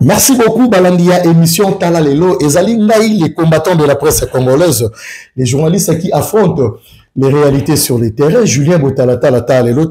Merci beaucoup, Balandia, émission Tala Lelo. Ezali Ngaï, les combattants de la presse congolaise, les journalistes qui affrontent les réalités sur les terrains. Julien Botalata, Lelo,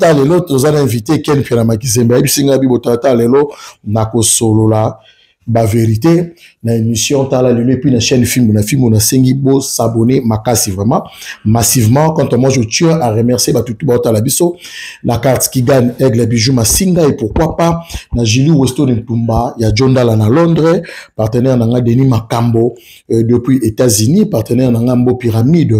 nous avons invité Ken Pianamakizembe, Ibisingabi Botalata, Lelo, Nako Solola. Ba vérité na émission Tala Lelo et puis la chaîne film on a sengi bo s'abonner makasi vraiment massivement. Quand moi je tiens à remercier Batutu Tala Biso, la carte qui gagne Aigle Bijou Masinga et pourquoi pas na Jili Weston Ntumba, il y a John Dalla na Londres, partenaire na Denis Makambo depuis États-Unis, partenaire na Ngambo Pyramide,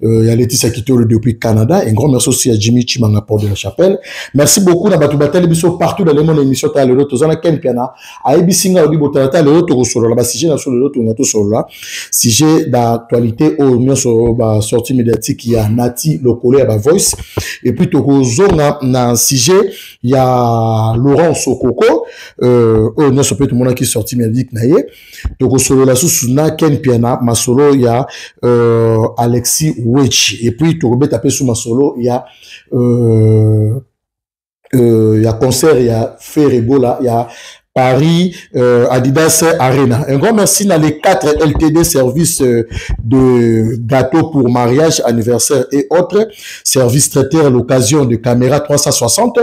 il y a Laetitia Kitolo depuis Canada. Un grand merci aussi à Jimmy Chimanga Port de la Chapelle. Merci beaucoup na Batutu Tala Biso partout dans le monde émission Tala Lelo tozana Ken Piana a Ibisinga Botalata le autre sur la sujet sur le autre sur là sujet d'actualité au mieux sur la sortie médiatique il y a Nati Lokole à Voice et puis tozonga na sujet il y a Laurent Sokoko au mieux sur peut-être mon qui sortie médiatique naie tozolo la sous na Ken Piana masolo il y a Alexis Wechi et puis tozobet taper sous masolo il y a concert il y a Ferrebola il y a Paris, Adidas Arena. Un grand merci dans les 4 LTD services de gâteaux pour mariage, anniversaire et autres. Service traiteur, l'occasion de caméra 360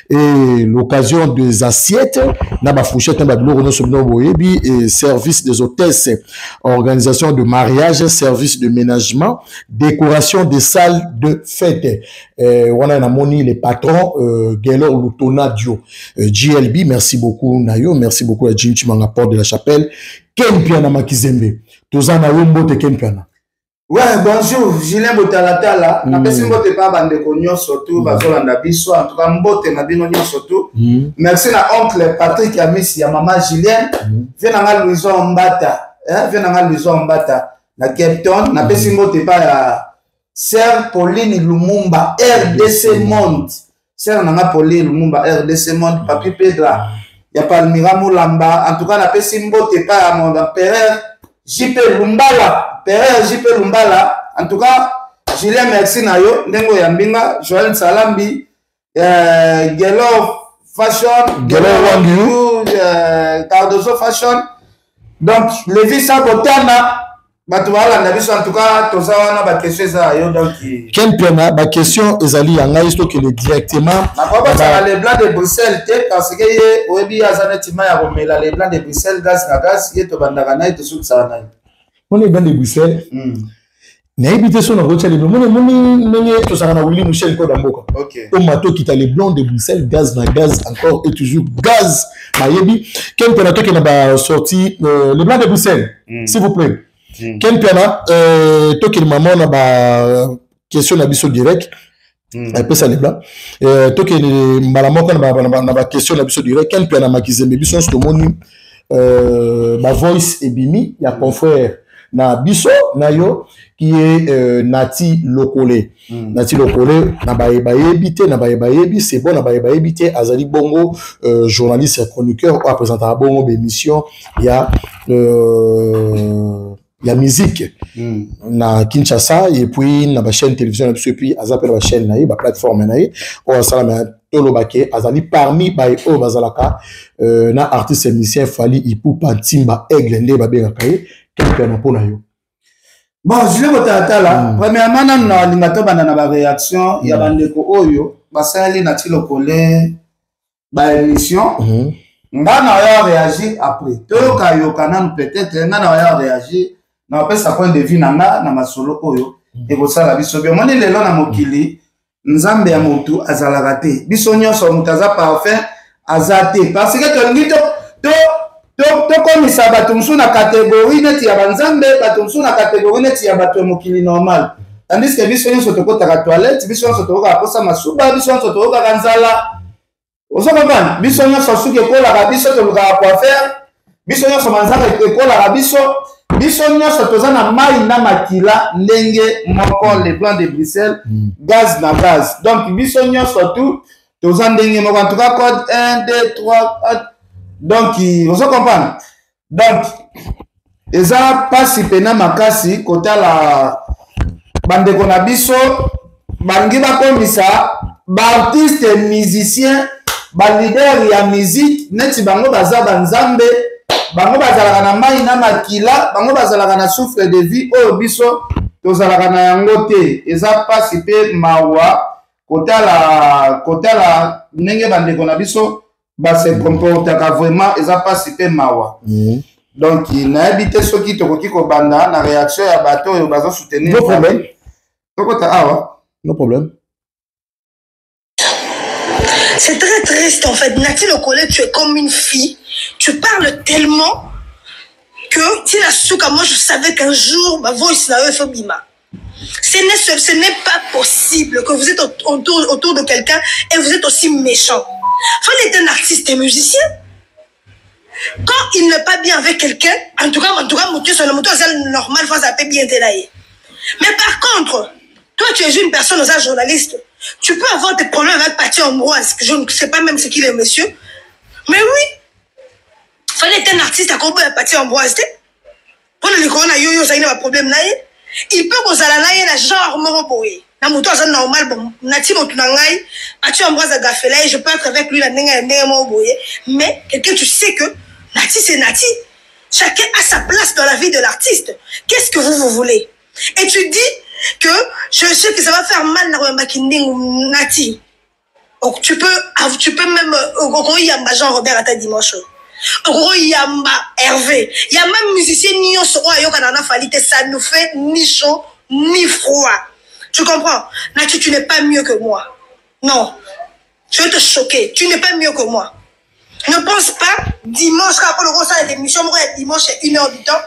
et l'occasion des assiettes. Naba fourchette, et service des hôtesses, organisation de mariage, service de ménagement, décoration des salles de fête. On a moni les patrons, Gaylor Lutonadio, GLB, merci beaucoup, Nayo. Merci beaucoup à Jim Chimanga Port de la Chapelle. Ken Piana Makizembe. Tozana Wombote Ken Piana. Ouais, bonjour, Julien Botalata là. Na pesi mbote pa bande konyo surtout bazolanda biso en tout cas mbote na bino nyo surtout. Merci na oncle Patrick Amisi ya maman Julien. Viens na Louison Mbata. Viens na Louison Mbata na Cape Town. Na pesi mbote pa ya Sœur Pauline Lumumba RDC Monde. Sœur na Pauline Lumumba RDC Monde Papi Pedra. Il y a Palmira Moulamba. En tout cas, on a fait Simbote pas à mon père JP Lumbala. Père JP Lumbala. En tout cas, Julien merci Nayo. Nengo Yambinga. Joël Salambi. Gelo Fashion. Gelo Wangu. Cardozo Fashion. Donc, Lévi Sabotana. En tout cas, tout ça, on a des questions. Quel pena, ma question est allée en aïsto qui est directement. Les blancs de Bruxelles, parce que les blancs de Bruxelles, gaz, il y a bandagana et tout ça. On est blancs de Bruxelles. N'habitez sur la route, les blancs, tout ça, on a oublié Michel Kodamboka. Au mato qui t'a les blancs de Bruxelles, gaz, encore et toujours gaz. Quel pena, qui n'a sorti les blancs de Bruxelles, s'il vous plaît. Ken Piana, toi qui maman n'a pas question d'habitude direct, un peu ça les blancs. Toi qui maman n'a pas question d'habitude direct, Ken Piana Makizembe, biso sur mon ma voice et bimi, il y a mon frère na biso nayo qui est Nati Lokole. Nati Lokole na ba ebité na ba ebi c'est bon na ba ebité azali bongo journaliste et chroniqueur ou présentateur bongo d'émission il y a musique na Kinshasa et puis na ba chaîne télévision et puis azapela ba chaîne na ba plateforme na o salama tolobake azali parmi ba o bazalaka na artiste musicien Fally Ipupa Timba Aigle nde ba bengaka ye quelqu'un na pona yo. Bon, je vais vous là. Premièrement, nous avons une réaction. Il y a bandeko oyo basali Nati Lokole ba émission. On a réagi après. Tout kayo kanan peut-être on a réagi. Na pesa point de vue nanga na masolo oyo et ko sala biso bien moni lelo na mokili nzambe ya mutu azalaka te biso nyonso mutaza parfait azate parce que to komisa bato musu na catégorie neti ya banzambe bato musu na catégorie neti ya bato mokili normal tandis que biso nyonso tokotaka toilette biso nyonso tokoka posa masuba biso nyonso tokoka nzala osokobana biso nyonso suki ekolaka biso tolukaka coiffeur biso nyonso manzaka ekolaka biso nyonso toza na mai na makila ndenge moko les blancs de Bruxelles gaz na gaz donc biso nyonso tout toza ndenge moko en tout cas code 1 2 3 4 donc on se comprend donc eza pasi pena makasi kotala bandeko na biso bangi bakomisa ba artiste musicien ba leader ya musique neti bango baza banzambe bango bazalaka na mai na makila bango bazalaka na souffle de vie oyo biso tozalaka na yango te eza pasi mpe mawa kotala ndenge bandeko na biso base comportaka vraiment eza pasi mpe mawa donc nayebi te soki tokoki kobanda na réaction ya bato oyo bazosoutenir tokota awa no problème. C'est très triste en fait. Nati Lokole, tu es comme une fille. Tu parles tellement que Tina Souka, moi je savais qu'un jour ma voix là fait bima. Ce n'est pas possible que vous êtes autour de quelqu'un et vous êtes aussi méchant. Fallait être un artiste et musicien. Quand il n'est pas bien avec quelqu'un, en tout cas, sur le moteur, c'est normal, faut s'appeler bien délaillé. Mais par contre, toi tu es une personne, un journaliste. Tu peux avoir des problèmes avec Pathé Ambroise, que je ne sais pas même ce qu'il est, monsieur. Mais oui, il fallait être un artiste à comprendre Pathé Ambroise. Pour le corona, ça y a un problème là. Il peut vous aller là, genre, moroboé. La moto, c'est normal, bon, Nati Motunangai, Pathé Ambroise a gaffé là, je peux être avec lui, la nenga moroboé. Mais quelqu'un, tu sais que Nati, c'est Nati. Chacun a sa place dans la vie de l'artiste. Qu'est-ce que vous voulez? Et tu dis que je sais que ça va faire mal dans le Nati. Donc tu peux même Yamba Jean-Robert à ta dimanche. Yamba Hervé. Il y a même musicien ça nous fait ni chaud ni froid. Tu comprends? Nati, tu n'es pas mieux que moi. Non. Je vais te choquer. Tu n'es pas mieux que moi. Ne pense pas dimanche après le gros ça l'émission dimanche c'est 1h du temps.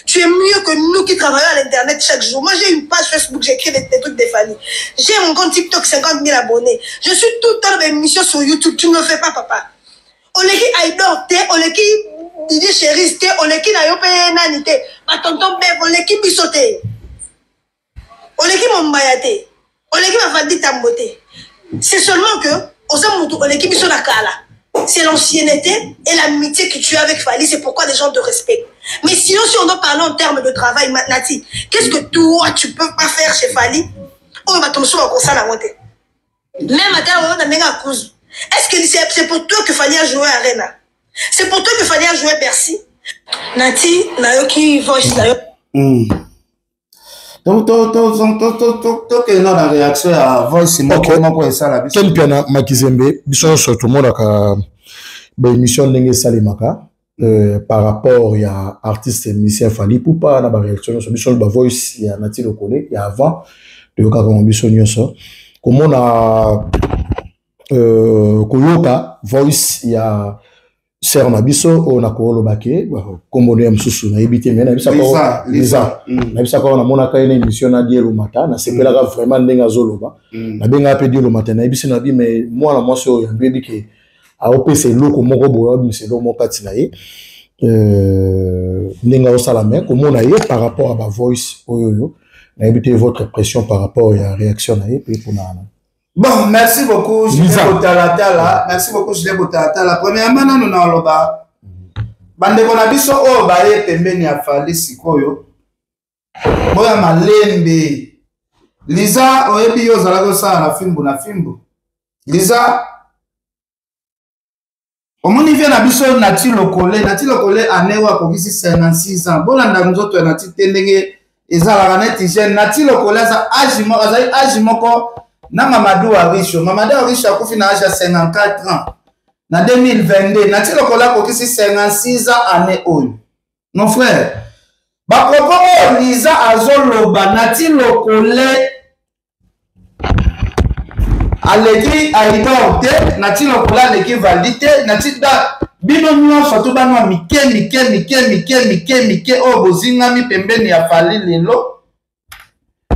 Tu es mieux que nous qui travaillons à l'internet chaque jour. Moi, j'ai une page Facebook, j'écris des trucs des familles. J'ai mon compte TikTok, 50 000 abonnés. Je suis tout le temps dans mes émissions sur YouTube. Tu ne le fais pas, papa. On est qui Aïdor, on est qui Didi Chéris, on est qui Nayope Nanite, ma tonton Bev, on est qui Bissoté, on est qui Mombayate, on est qui Mafadi Tambote. C'est seulement que, on est qui Bissonakala. C'est l'ancienneté et l'amitié que tu as avec Fally, c'est pourquoi les gens te respectent. Mais sinon, si on doit parler en termes de travail, Nati, qu'est-ce que toi, tu peux pas faire chez Fally? Oh, bah, ton soir, comme ça, la montée. Même à on a même à cause. Est-ce que c'est pour toi que Fally a joué à Arena? C'est pour toi que Fally a joué à Bercy? Nati, Nayoki, Voice, Nayoki. Donc, que non, la réaction à Voice, c'est moi qui ça la quel piano Makizembe, bisous surtout moi la émission d'Engue Salimaka par rapport à artiste et musicien Fally pour pas la réaction sur bisous la Voice il y a Nati Lokole il y a avant de Okagon bisous nyoso comme on a Koyoka Voice il y a Ser Nabiso on a Kolo Bake comme on aime sous na ebité mais na Lisa na bisa ko na mona ka une émission na Dielo Mata na sepela vraiment ndenga zoloba na benga pe Dielo Mata na ebisi na bi mais moi na moi so ya mbebi ke a opc loko moko boyo mais c'est donc mon kati na ye ndenga osala mais comme on a ye par rapport à ba Voice oyoyo na ebité votre impression par rapport à réaction na ye pe pour na. Bon, merci beaucoup, Julien Botalatala. Merci beaucoup, Julien Botalatala. Premièrement, nous n'avons pas. Bande konabiso o baye pembeni ya Fally sikoyo. Boya malembe. Liza oyebi yo zalako sa na fimbo. Liza omoni vient na biso Nati Lokole anewa kokisi 56 ans. Bolanda nzoto ya Nati tendenge ezala kaneti jeune. Nati Lokole za âge moko na Mamadou Arisho a kufi na âge ya 54 ans. Na 2022, Nati Lokole kokisi 56 ans année oyo. Mon frère, ba propos Liza azoloba Nati Lokole aleki aidorte, Nati Lokole aleki validité, Nati da bino nyonso to banwa mike o bozingami pembeni ya Fally lelo.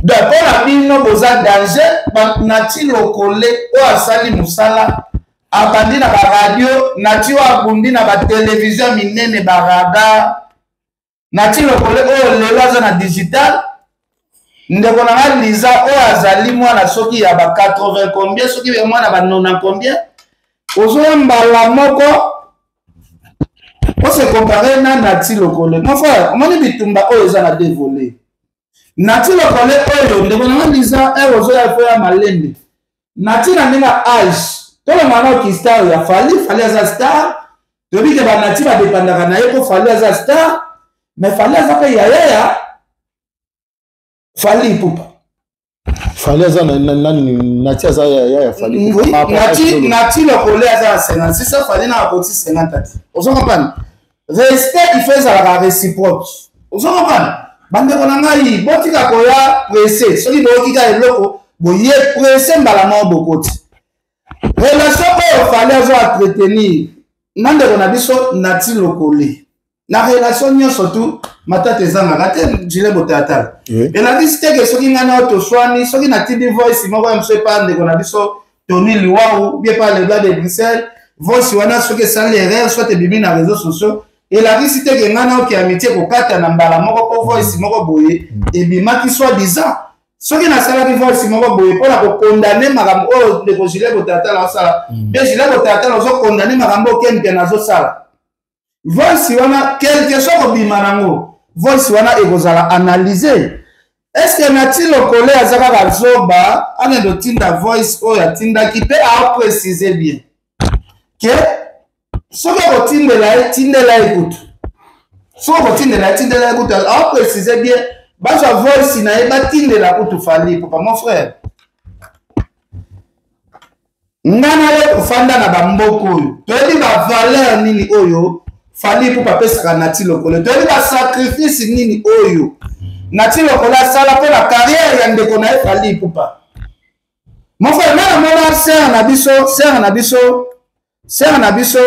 D'accord, la bino boza danger, Nati Lokole o asali musala abandi na ba radio, Nati o abundi na ba télévision minene ba radar. Nati Lokole o lelo aza na digital. Ndeko na Liza o azali mwana soki ya ba 80 combien, soki ya mwana ba 90 combien. Ozo mbala moko. On se compare na Nati Lokole. Mon frère, on m'a bitumba o eza na dévolé. Nati Lokole oyo ndeko na Liza ozo ya fo ya malembe. Nati na ninga âge. Tout le monde qui star ya Fally aza star. tobi ke banati badepandaka na ye po Fally aza star mais Fally aza pe yaya Fally Ipupa Fally aza nati aza yaya Fally nati lokole aza 56 Fally na akoti 50 ozo comprendre respect il fait ezalaka réciproque ozo comprendre bandeko na ngai botika koya pressé soki bookika eloko boye pressé mbala moko bokoti relation oyo Fally azo entretenir nandeko na biso nati lokole na relation nyonso tu matata ezangaka te Julien Botatala elakisi teke soki ngana oyo toswani soki na tibi voice moko ya mosu epa ndeko na biso Tony Liwau bie pa le blas de Bruxelles voice wana soki esali erreur soit ebimi na réseaux sociaux elakisi teke ngana oki amitié kokata na mbala moko po voice moko boye ebimaki soit disant soki nasalaki voice moko boye mpona kokondane makambo oyo ndeko Julien Botatala osala mpe Julien Botatala ozokondane makambo okemike nazosala voice wana quelque chose kobima nango voice wana ekozala analyser est-ce que nati lokole aza kaka zoba anendo tinda voice oyo atindaki mpe aoprécise bien ke soki okotindela ye tindela ye kutu soki okotindela ye tindela ye kutu aoprécise bien bazwa voice na ye batindela kutu Fally Ipupa mon frère ngana ye kofanda na bamboka oyo toyebi bavaleur nini oyo Fally Ipupa apesaka nati lokole toyebi basacrifice nini oyo nati lokole asala mpo na carrière ya ndeko na ye Fally Ipupa mon frère nana mona sere na biso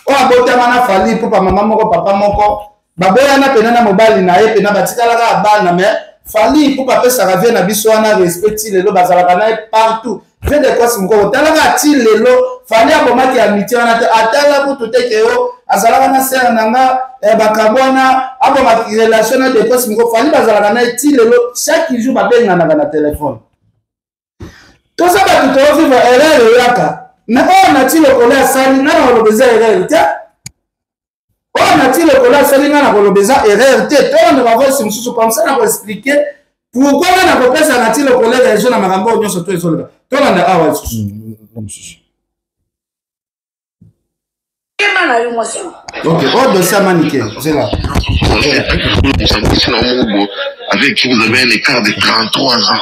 oyo abotama na Fally Ipupa mama moko papa moko baboyana pena na mobali na ye pena batikalaka abana mais Fally Ipupa apesaka vie na biso wana respect ti lelo bazalaka na ye partout vie de kosi moko otalaka ti lelo Fally abomaki amitié wana te atala kutu teke yo azalaka na sere na nga bakabwana abomaki relation na de kosi moko Fally bazalaka na ye ti lelo chaque jour babenganaka na telefone toza bato toovivre erreur eyaka mais oyo nati lokole asali nga na koloba eza erreur te oyo nati lokole asali nga na koloba eza erreur te tolanda bavoisi mosusu komsa na koexplike pourkui nga na kopesa nati lokole région na makambo oyo nyonso to ezoleka tolanda awa lisusu ok oh dossier manike c'est là avec qui vous avez un écart de 33 ans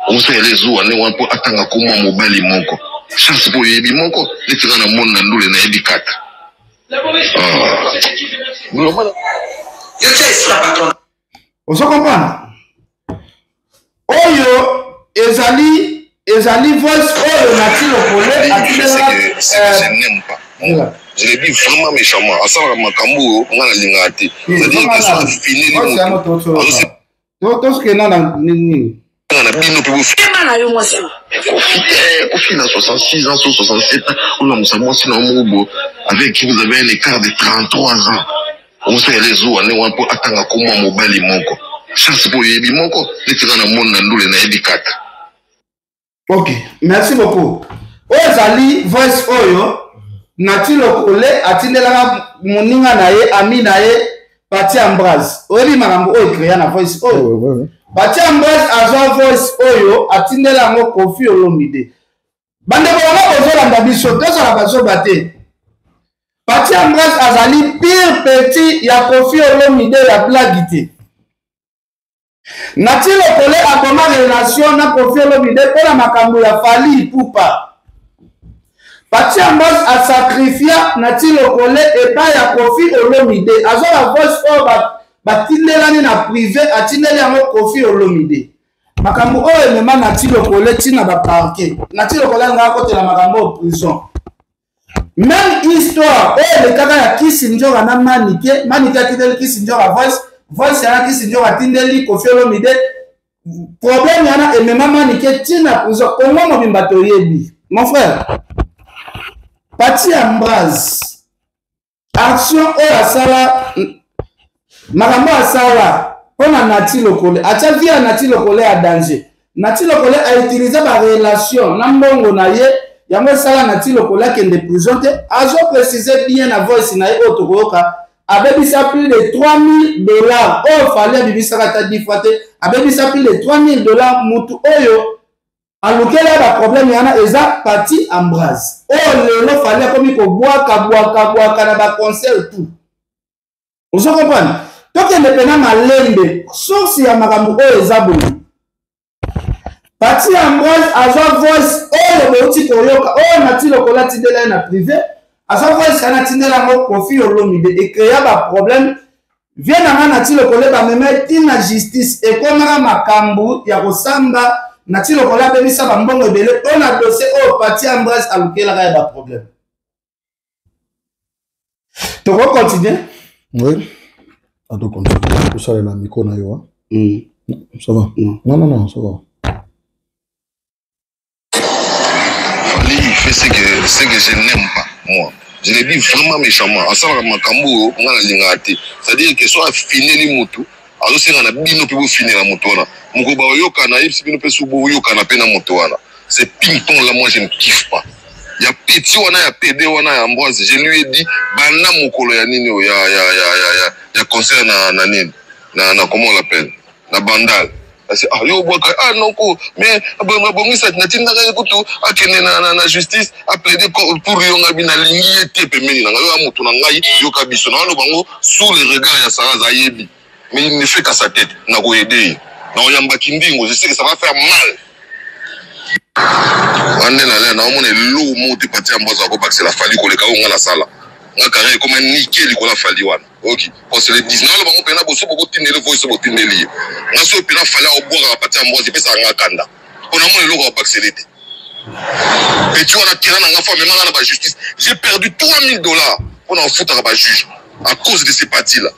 on sait les eaux on est pour attendre comment mobile moko chance pour yebi moko letira na monde na ndule na yebi kata ozo comprendre oyo ezali voice oyo nati lokole je n'aime pas je le dis vraiment méchamment asala makambo ngana linga te c'est-à-dire que ça fini to ce que na nini na bino pour profiter à 66 ans, 67 ans, on a avec qui vous avez un écart de 33 ans. On sait les eaux, on est pour attendre comment mobile moko. Chance pour yebi moko, les tirana na monde na ndule na yebi kata. Ok, merci beaucoup. Ozali voice oyo nati lokole atindelaka moninga na ye ami na ye Pati Ambroise. Oyebi makambo oyo créa na voice oyo. Pati Ambroise azwa voice oyo atindela yango Koffi Olomide. Bandeko bango kozolanda biso tozala bazoba te. Pati Ambroise azali pire petit ya Koffi Olomide ya blague te. Nati lokole akoma relation na Koffi Olomide mpona makambo ya Fally Ipupa. Pati Ambroise a sacrifié nati lokole epai ya Koffi Olomide. Azwa la voice oyo batindelani na privé atindeli yango Koffi Olomide. Makambo oyo emema nati lokole tina baparke. Nati lokole nga akotela makambo o prison. Même histoire oyo lekaka ya Kisinjora na Manike. Manike atindeli Kisinjora voice yana Kisinjora atindeli Koffi Olomide. Problème yana emema Manike tina prison. Kongo mobimba toyebi. Mon frère, Pati Ambroise action oyo asala makambo asala mpona nati lokole atia via nati lokole ya danger. Nati lokole autilize barelation na mbongo na ye yango esala nati lokole akende prison te. Azo préciser bien na voice na ye oyo tokoyoka abebisa plus de $3000 oyo Fally abibisaka ata 10 fois te abebisa plus de $3000 mutu oyo alukela ba problème yana eza parti Ambroise oh lelo fallait comme ko boaka na ba concert tout vous comprenez donc il est pena malembe source ya makambo o eza boye parti Ambroise azo voice oh le bouti koyoka oh nati lokola tindela na privé azo voice kana tindela ngo confie olomide et créer ba problème vient na nati lokola ba meme tina justice et comme makambo ya kosamba nati lokola bebisa ba mbongo ebele on a dossier au parti Ambroise alukela ka ba problème tu vas continuer oui à tout continuer tout ça la micro na yo ça va non ça va Fali fait ce que je n'aime pas moi je l'ai dit vraiment méchamment ensemble avec makambo on a lingati c'est-à-dire que soit finir mutu alors c'est na bino pe finir la moto wana moko ba yoka na ipsi bino pe subo yoka na pe na moto wana c'est ping pong là moi je ne kiffe pas il y a petit wana ya PD wana ya Ambroise je lui ai dit bana mokolo ya nini ya concert na nini na comment on l'appelle na bandal parce ah yo boka ah non ko mais bongisa na tinda ka kutu akene na justice a plaider pour yo ngabi na lingi ete pe meni na yo moto na ngai yo kabiso na lo bango sous les regards ya Saraza yebi mais il ne fait qu'à sa tête na ko aider na oyamba kindingo je sais que ça va faire mal ande na na omone lo moto parti Ambroise ko parce la Fali ko le ka nga na sala nga carré comme nickel ko la Fali wana OK parce que le 19 le bango pena boso boko tindele voice boko tindeli nga so pena Fali o boka parti Ambroise pesa nga kanda ona mo le ko bakselete et tu vois na nga fa même na ba justice j'ai perdu $3000 pour en foutre à ba juge à cause de ces partis là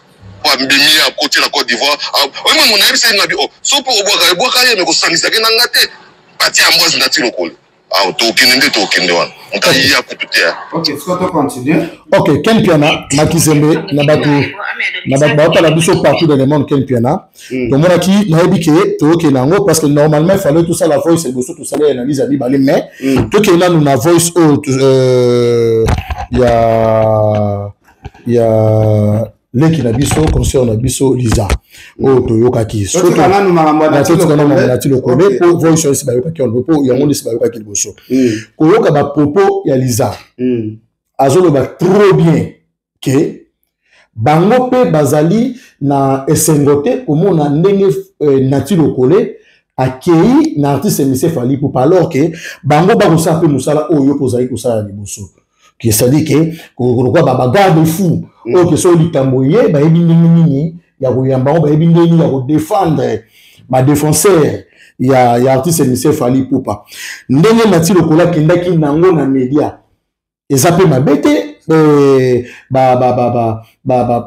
pour mbimi à côté la Côte d'Ivoire oui moi mon ami c'est ngabi oh so pour boka ye me ko sanisa ke na ngate parti Ambroise ndati lokolo ah to kende wana on ta yi akututea OK faut to continuer OK Ken Piana Makizembe na batu la biso partout dans le monde Ken Piana to mona ki na yebi ke to ke nango parce que normalement il fallait tout ça la voice et tout ça les analyse à bibale mais to ke là nous na voice il y a leki na biso concert na biso Liza o to yokaki surtout kana nous makambo na tilo ko pour voice aussi ba yokaki on po yango ndisi ba yokaki liboso ko yoka ba propos ya Liza azolo ba trop bien que bango pe bazali na esengote komona ndenge na tilo kole akei na artiste Monsieur Fali pour alors que bango ba ko sa pe musala o yo pozali ko sa liboso qui c'est-à-dire que quoi ba garde fou OK so litamboye ba ebi nini ya koyamba ba ebi nini ya ko défendre ba défenseur ya artiste Monsieur Fali Poupa ndenge na ti lokola kindaki nango na media ezape mabete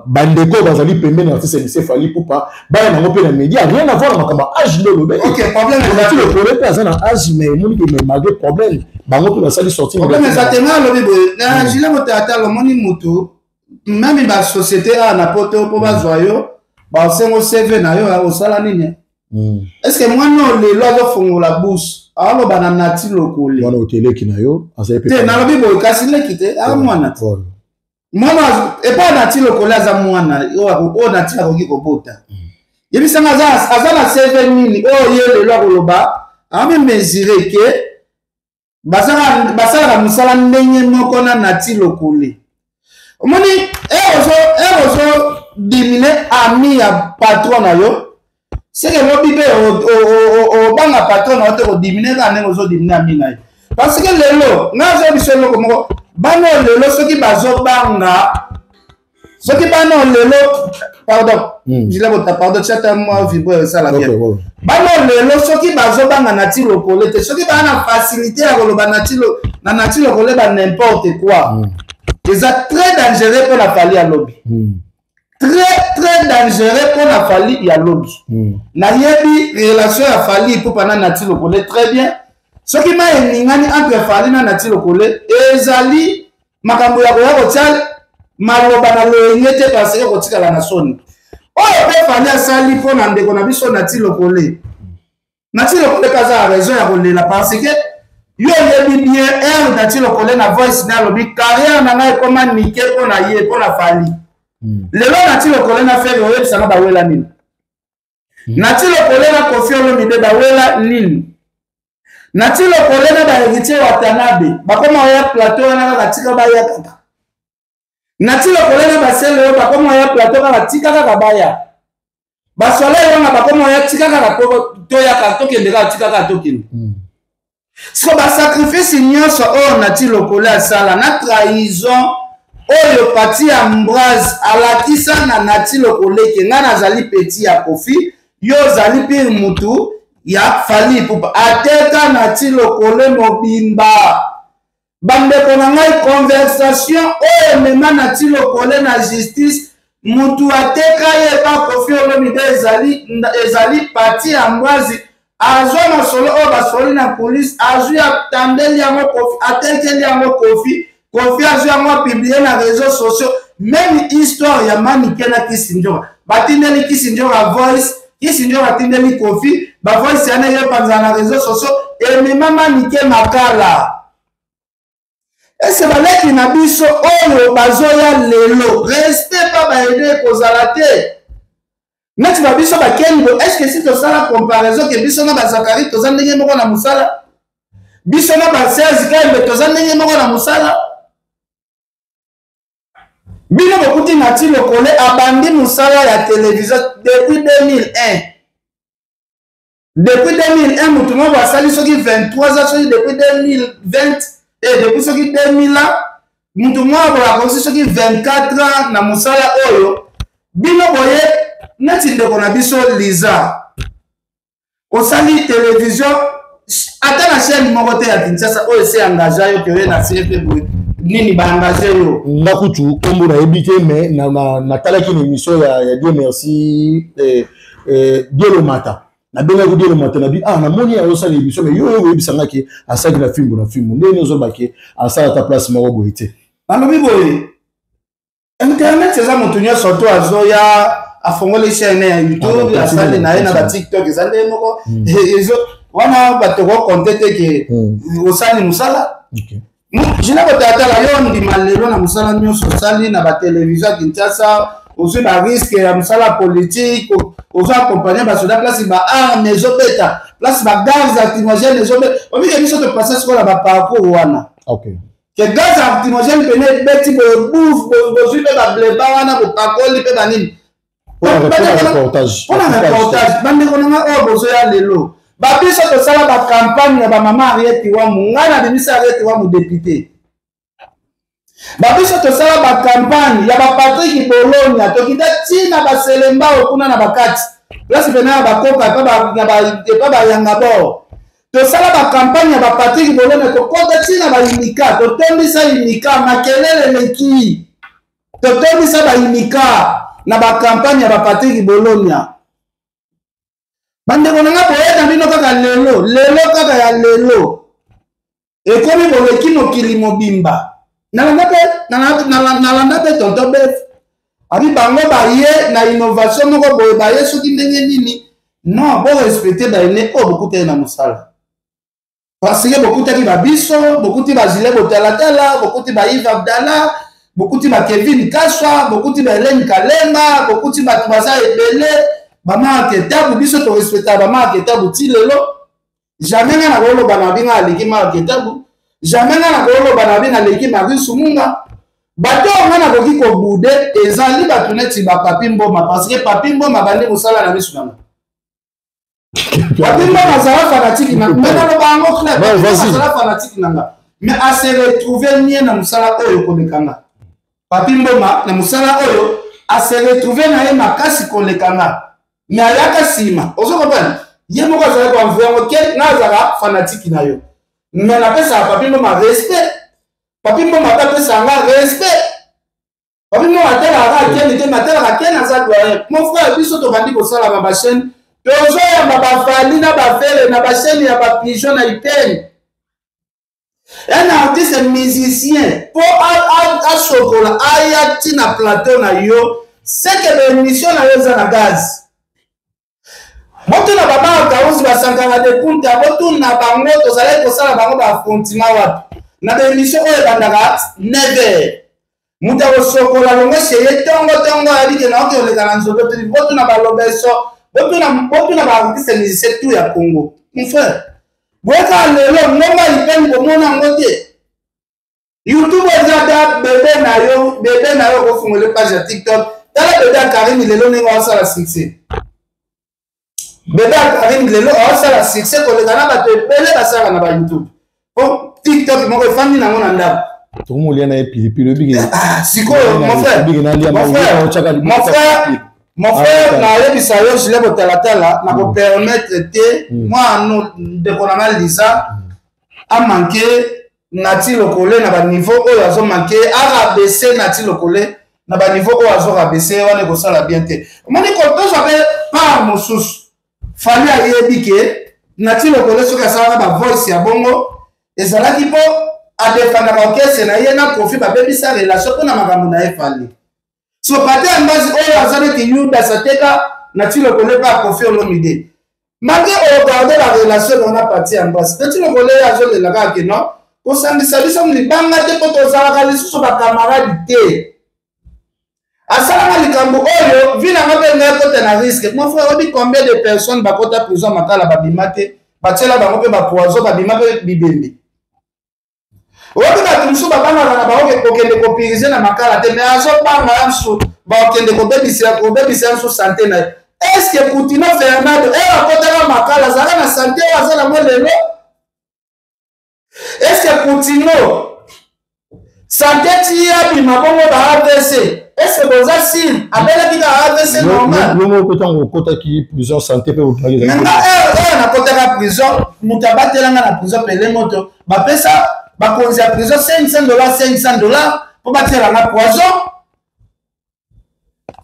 bandeko bazali pembeni artiste Monsieur Fali Poupa ba nango pe na media rien à voir makamba âge lelo OK problème na ti lokola pe azana âge mais moni que malgré problème bango pe basali sortir problème exactement lobi boy na jila motata lo moni mutu même ba société a na poto po bazoyo ba sengo CV na yo o sala nini est-ce que moi non le lozo fongo la bouche alo bana nati lokole wana hôtel ki na yo azaye pe na lobi boy kasi le kite a mwana mwana e pas nati lokole aza mwana o nati la koki kobota yebisa ngaza azana CV nini o ye le lo koloba a me mesurer que basala musala ndenge moko na nati lokole omoni erozo diminuer ami ya patron na yo c'est que lobi be o banga patron na te ko diminuer ka ndenge ozo diminuer ami na yo parce que lelo ngazo biso loko moko bano lelo soki bazo banga soki bano lelo pardon je l'ai voté pardon chata moi vibrer ça la bien bano lelo soki bazo banga nati lokole te soki bana facilité ya koloba nati lokole ba n'importe quoi c'est très dangereux pour la Fali à lobby très dangereux pour la Fali ya lobby na yebi relation ya Fali pour pana nati lokole très bien soki ma eningani entre Fali na nati lokole ezali makambo ya ko tshal maloba na loyete parce que ko tikala na soni oyo pe Fali asali po na ndeko na biso nati lokole kaza raison ya kolela parce que yo yebi bien nati lokole na voice na lobi carrière na ngai koma nike po na ye po na Fali lelo nati lokole na febe oyo sana ba wela nini nati lokole na Koffi Olomide ba wela nini nati lokole na bahéritier Watanabe bakoma oya plateau na katika baya kaka nati lokole na basele bakoma oya plateau kaka tika kaka baya basola yonga bakoma oya tika kaka to ya katokende ka tika kaka tokende so ba sacrifice nyonso oyo nati lokole asala na trahison oyo pati ya Ambroise alakisa na nati lokole ke nga nazali petit ya Kofi yo zali pire mutu ya Fally Ipupa ateka nati lokole mobimba bandeko na ngai conversation oyo mema nati lokole na justice mutu ateka ye ba Kofi Olomide ezali pati ya Ambroise azwa masolo oyo basoli na police azwi atandeli yango Kofi atekeli yango Kofi azwi yango publier na réseaux sociaux même histoire ya Manike na Kisinjora batindeli Kisinjora voice Kisinjora atindeli Kofi ba voice yana ye panza na réseaux sociaux et même Manike makala ese baleki na biso oyo bazoya lelo respect pa baede kozala te neti babiso bakeni bo est-ce que si tosala comparaison ke biso na bazakari toza ndenge moko na musala biso na baserge kambe toza ndenge moko na musala bino bokuti nati lokole abandi musala ya télévision depuis 2001 depuis 2001 mutu moko asali soki 23 ans soki depuis 2020 et depuis soki 2000 ans mutu moko akosi soki 24 ans na musala oyo bino boye neti ndeko na biso Liza osali télévision ata na chaîne moko te ya Kinshasa oyo se engagé yo ke na CFP nini ba engagé yo ndakutu kombo na ebike mais na talaki na émission ya Dieu merci Dieu mata na benga ko Dieu mata na bi na moni ya osali émission mais yo ebisanga ke asaki na film ndeni ozo bake asala ta place moko boyete alobi boye internet c'est ça motunyo surtout azoya afongoli chaîne ya YouTube asali na ina ba TikTok ezande moko ezo wana batoko kontete ke osali musala okay jina botata la yo ndi malelo na musala nyonso osali na ba télévision Kinshasa ozo ba risque ya musala politique ozo accompagner ba soda place ba armes ezobeta place ba gaz lacrymogène ezobeta obike biso to passer sur la ba parcours wana okay que gaz lacrymogène pene beti bo bouffe bo zupe ba bleba wana bo pakoli pe banini pour un reportage bandeko nanga oyo bozoya lelo babiso tosala bacampagne ya bamama Ariete Wamu ngai na bimisa Ariete Wamu député babiso tosala bacampagne ya bapatrick Bolonia tokita ntina baselemba okuna na bakati place pena ya bakoka epa bayanga bor tosala bacampagne ya bapatrick Bolonia tokota ntina bayinika totondisa yinika makelele leki totondisa bayinika na ba campagne ya Patrick Bolonia bandeko nanga boyeta bino kaka lelo kaka ya lelo ekomi boleki mokili mobimba nalanda pe tonto bef abi bango baye na innovation moko boye baye soki ndenge nini non bo respecter baine o bokute na musala parce que bokutaki babiso bokuti bazile botalatala bokuti ba Yves Abdallah bokuti ba Kevin Kaswa bokuti ba Hélène Kalemba bokuti ba tubaza ebele ba marque tabu biso to respecter ba marque tabu ti lelo jamais na rolo bana binga aliki marque tabu jamais na rolo bana binga aliki Marie Sumunga bato ngana koki ko bude ezali batu neti ba Papi Mboma parce que Papi Mboma bandi musala na biso nanga Papi Mboma sera fanatique na mbana bango club sera fanatique nanga mais à se retrouver nie na musala oyo kolekanga Papi Mboma na musala oyo a se retrouver na ye makasi kolekanga mais ayaka sima ozo kopana ye moko azala ko envoyer ke nazara fanatique na yo mais na pesa Papi Mboma respect Papi Mboma ta pesa nga respect Papi Mboma tela ra kene te matela ra kene za doyen mon frère biso to bandi ko sala ba chaîne tozo ya ba fali na ba fere na ba chaîne ya ba pigeon na ipeni. Un artiste musicien pour à chocolat ayati na plateau na yo c'est que l'émission na yo na gaz moto na baba kauzi basangana de kunta moto na bango to zale ko sala bango ba fontima wapi na l'émission oyo bandaka never muta ko chocolat longo cheye tongo ali ke na ko le kana nzoto tri moto na balobeso moto na ba artiste musicien tout ya Congo mon frère Bweka lelo ngoma ipeni komona ngote. YouTube ezada bébé na yo ko fungole page ya TikTok. Tala bébé Karim lelo ningo asala succès. Bébé Karim lelo asala succès ko lengana bato ebele basala na ba YouTube. Po TikTok moko efandi nango na ndako. Tout le monde a pilipili bigi. Ah, sikoyo mon frère. Mon frère, na yebisa yo Julien Botalatala na ko permettre te moi no de konama Lisa a manqué nati lokole na ba niveau oyo azo manqué a rabaisser nati lokole na ba niveau oyo azo rabaisser wana ko sala bien te. Moni ko to j'avais pas mosusu. Fallait ayebi ke nati lokole soka sala ba voice ya bongo ezalaki po a défendre la orchestre na yena confie ba bebisa relation ko na makambo na efali. So pate ambazi oyo azane ki yuda sateka nati lokole pa confie olomide. Malgré au regarder la relation on a parti ambazi. Nati lokole azo le laga ke non. Ko sangisa biso libanga te ko to zala ka lisusu ba camarade te. Asala likambo oyo vina ngabe ngako te na risque. Mon frère obi combien de personnes ba kota prison makala ba bimate ba tela ba ngope ba poison ba bimate bibembe. Obi ba tumsu ba banga na ba oke kokende kopiriser na makala te mais azo banga yamsu ba okende ko bebisa yamsu santé na. Est-ce que Coutinho Fernando a kota makala zala na santé wa zala mo lelo? Est-ce que Coutinho santé tia bi mabongo ba AVC? Est-ce que vous avez appelé qui a AVC normal? Nous avons côté qui prison santé pour vous. Maintenant, on a côté la prison, nous avons été dans la prison pour les motos. Bah ça, bah quand on a prison $500 pour bâtir la poison.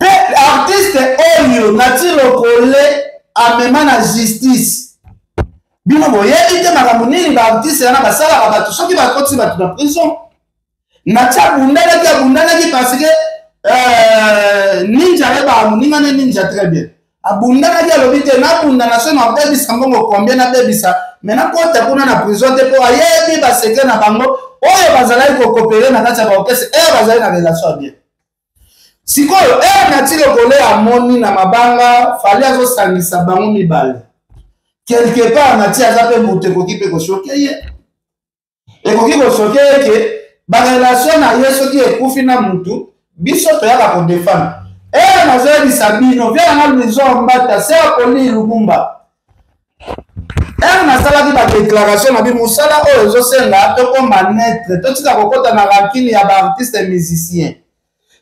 Artiste Oyo nature collé à même la justice. Bino boye ite makamuni ni ba artiste na basala ba tout ce qui va continuer dans la prison. Natia bundana qui parce que ninja reba muninga ne ninja très bien abundana dia lobite na bundana so na baby sambongo combien na baby sa mena ko ta kuna na prison te po ayebi ba seke na bango oyo bazala ko coopérer na kati ba okese bazala na relation bien sikoyo na tilo kole amoni na mabanga fali azo sangisa bango mibale quelque part na tia za pe muteko kipe ko shokeye ko shokeye ke ba relation na yeso ki ekufi na mutu biso to yaka ko défendre na zoe bisabino via na maison mbata c'est akoli Lumumba na sala ki ba déclaration na bi musala oyo zo senga to ko manetre to tika kokota na rankini ya ba artiste musicien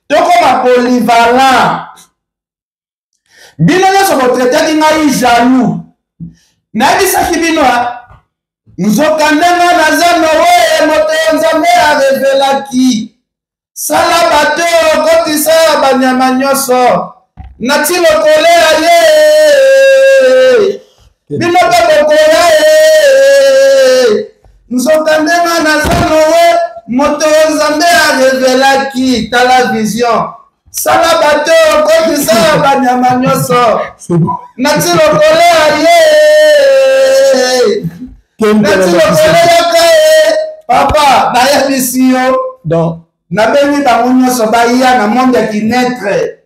to ko ma polyvalent bino nyoso ko traiter ki ngai jaloux na bisaki bino nzokandenga na zano we moto nzambe a revelaki sala bato kotisa banyama nyoso nati lokole ye bino pe bokoya ye nzokandenga na zano we moto nzambe a revelaki tala vision sala bato kotisa banyama nyoso nati lokole ye nati lokole ye papa na yebisiyo donc na bengi bango nyonso baya na monde ya kinetre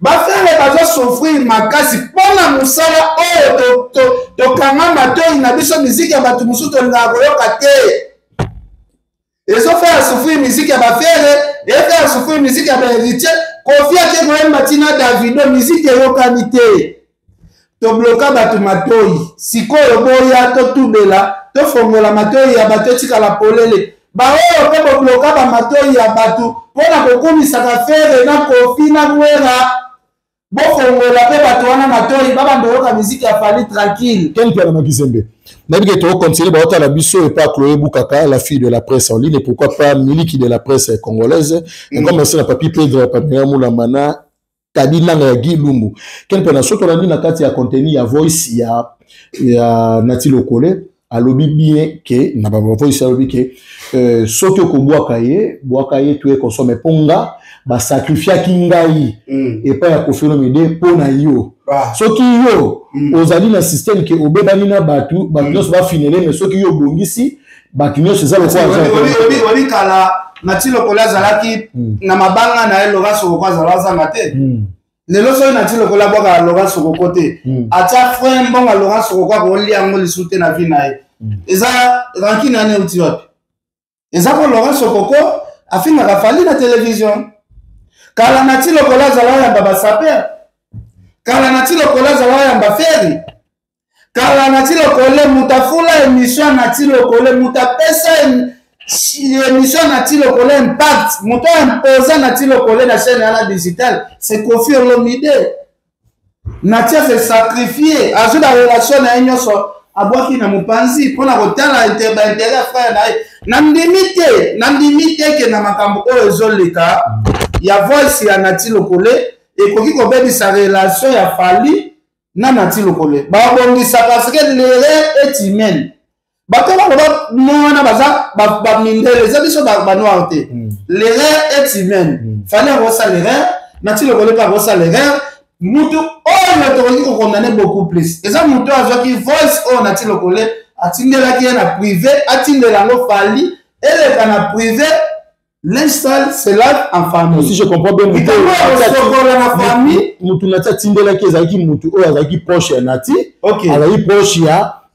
bafere bazo souffrir makasi mpona mosala oyo tokanga matoi na biso miziki ya bato mosusu tolingaka koyoka te ezofera souffrir miziki ya bafere efera souffrir miziki ya baheritier kofi ake koyemba ntina davido miziki eyokani te tobloka bato matoi sikoyo boya totubela tofongola matoi ya bato etikala polele baoyo pe bobloka bamatoi ya bato mpona kokumisaka fere na kofi na mwera bofongola pe bato wana matoi babandoyoka miziki ya fali tranquille quel plan na Kisembe nabi que to continuer ba otala biso et pas Chloé Boukaka la fille de la presse en ligne et pourquoi pas Miliki de la presse congolaise et comme c'est la papi Pedro Pamela Moulamana Kadina ya Guy Lumbu quel plan soto la na kati ya contenu ya voice ya Nati Lokole alobi bien que na ba voice alobi que soki okobwaka ye tu consomme ponga ba sacrifier kingai et pas ya kofinomide pona yo soki yo ozali na système que obebani na batu nyonso ba finele mais soki yo bongisi batu nyonso eza lokwa obi kala Nati Lokole azalaki na mabanga na ye loga soko kwa azalazanga te lelo soki Nati Lokole bwaka loga soko kote atia frère mbonga loga soko kwa kolia ngo lisute na vie na ye eza ranking ane uti wapi eza ko Laurent Sokoko afinga kafali na télévision kala nati lokola zala ya baba saper kala nati lokola zala ya mbaferi kala nati lokola mutafula émission nati lokola mutapesa émission nati lokola impact muto imposa nati lokola na chaîne ya digital c'est Kofi Olomide Natia s'est sacrifié à la relation na nyonso abwaki na mupanzi pona kotala intérêt frère na ndimite ke na makambo oyo ezoleka ya voice ya Nati Lokole ekoki kobebisa relation ya Fally na Nati Lokole babongisa parce que l'erreur est humaine bato ba nona baza ba mindele za biso ba noir te l'erreur est humaine Fally rosa l'erreur Nati Lokole pas rosa l'erreur mutu oyo tokoki ko condamner beaucoup plus eza mutu azwaki voice oyo Nati Lokole atindelaki na privé atindela ngo Fally eleka na privé l'install c'est là en famille si je comprends bien mutu na famille mutu Nati atindelaki ezalaki mutu oyo azalaki proche ya Nati azalaki proche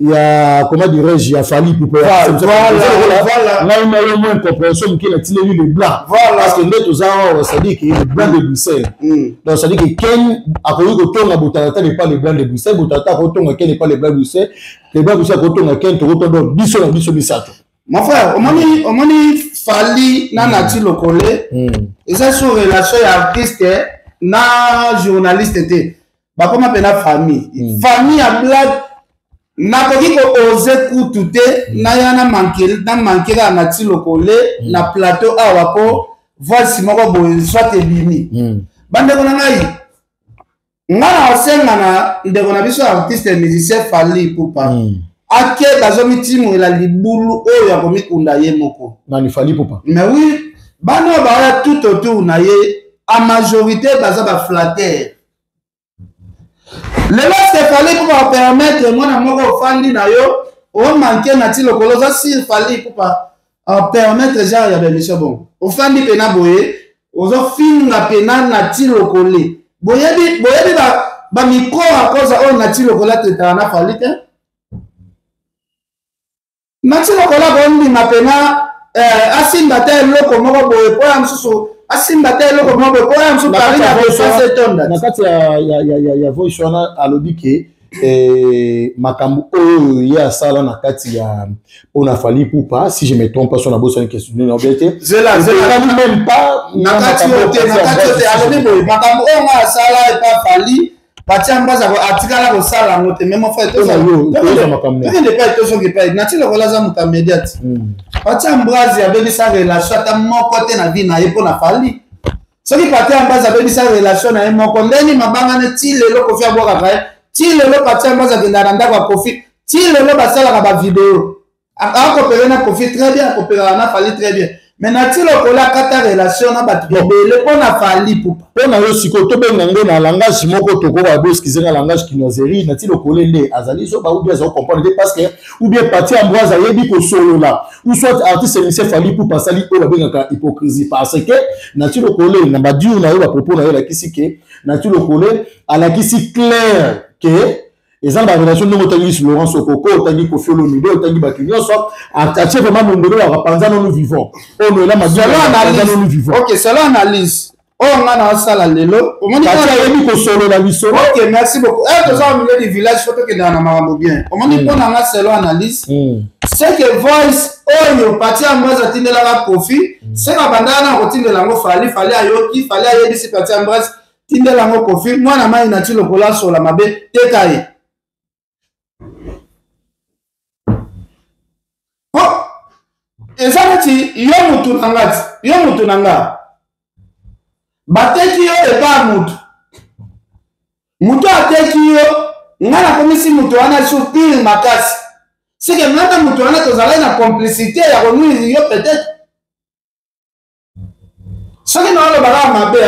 ya comment dirais-je ya Fally Ipupa voilà là il y a moins compréhension qui a tiré le blanc parce que nous tous ça dit que le blanc de Bruxelles donc ça dit que Ken a connu que ton abotata n'est pas le blanc de Bruxelles botata kotonga Ken n'est pas le blanc de Bruxelles le blanc de Bruxelles kotonga Ken to kotonga biso bisato mon frère au moni Fally na Nati Lokole et ça sur relation artiste na journaliste té ba comment pena famille à blague nakoki ko oser kutu te na yana manquer na Nati Lokole na plateau awa po voici moko boye soit ebimi bande kona ngai ngana osenga na ndeko na biso artiste et musicien Fally Ipupa ake bazomi timu ela libulu oyo ya komikunda ye moko nani Fally Ipupa mais oui bano ba tout autour na ye a majorité baza ba flatter le reste Fally Ipupa permettre mwana moko fandi na yo o manquer Nati Lokole za si Fally Ipupa permettre genre ya bémission bon o fandi pena boye ozo finga pena Nati Lokole boyebi ba micro à cause o Nati Lokole teta na Fally te Nati Lokole bondi mapena asimba te loko moko boye po ya msusu asimba te loko moko boye po ya msusu pari na besoin tonda na kati ya voice wana alobi ke makambo oyo ya sala na kati ya ona Fally Ipupa si je me trompe pas sur la bosse une question non obété zela même pas na kati yote alobi boye makambo oyo ma sala et pas Fally Patia mbaza ko atikala ko sala ngote même frère to ça yo to makambo ne pas to so ki pas Nati Lokole za muta médiate Patia mbaza ya bebi sa relation ta moko te na vie na ye pona Fally soki Patia mbaza bebi sa relation na ye moko ndeni mabanga ne ti lelo Kofi abwaka kae ti lelo Patia mbaza kenda na ndako Kofi ti lelo basala ka ba vidéo akopela na Kofi très bien akopela na Fally très bien mais Nati Lokole akata relation na batu bele pona Fally Ipupa pona yo siko to benga ngo na langage moko to ko ba boskize na langage kinoiserie Nati Lokole nde azali so ba ou bien zo comprendre parce que ou bien Patia mbaza yebi ko solo là ou soit artiste musicien Fally Ipupa sali o ba benga ka hypocrisie parce que Nati Lokole na ba diou na yo ba propos na yo la kisi ke Nati Lokole ala kisi clair que les gens de la relation de Motalis Laurent Sokoko, Tangi Kofi Olomide, Tangi Bakignon, soit attaché vraiment mon nom à Rapanza, nous vivons. Oh, mais là, ma nous vivons. Ok, c'est l'analyse. Oh, on a ça là, Lelo. On dit ok, merci beaucoup. Eh, deux ans au milieu du village, il faut que dans la marambo bien. On dit qu'on a c'est l'analyse. C'est que voice, oh, yo, parti en base à Tinde la Kofi, c'est la bandana, on tinde la Fally, Fally à Yoki, Fally à Yedi, c'est parti en base, Tinde la Kofi. Moi, la main, Nati Lokole sur la mabe, Tekaye. Ezalati yo mutu nanga bateki yo eba mutu ateki yo ngana komisi mutu wana supir makasi sike mnata mutu wana tozala na complicité ya konuire yo peut-être soki na olo bala mabe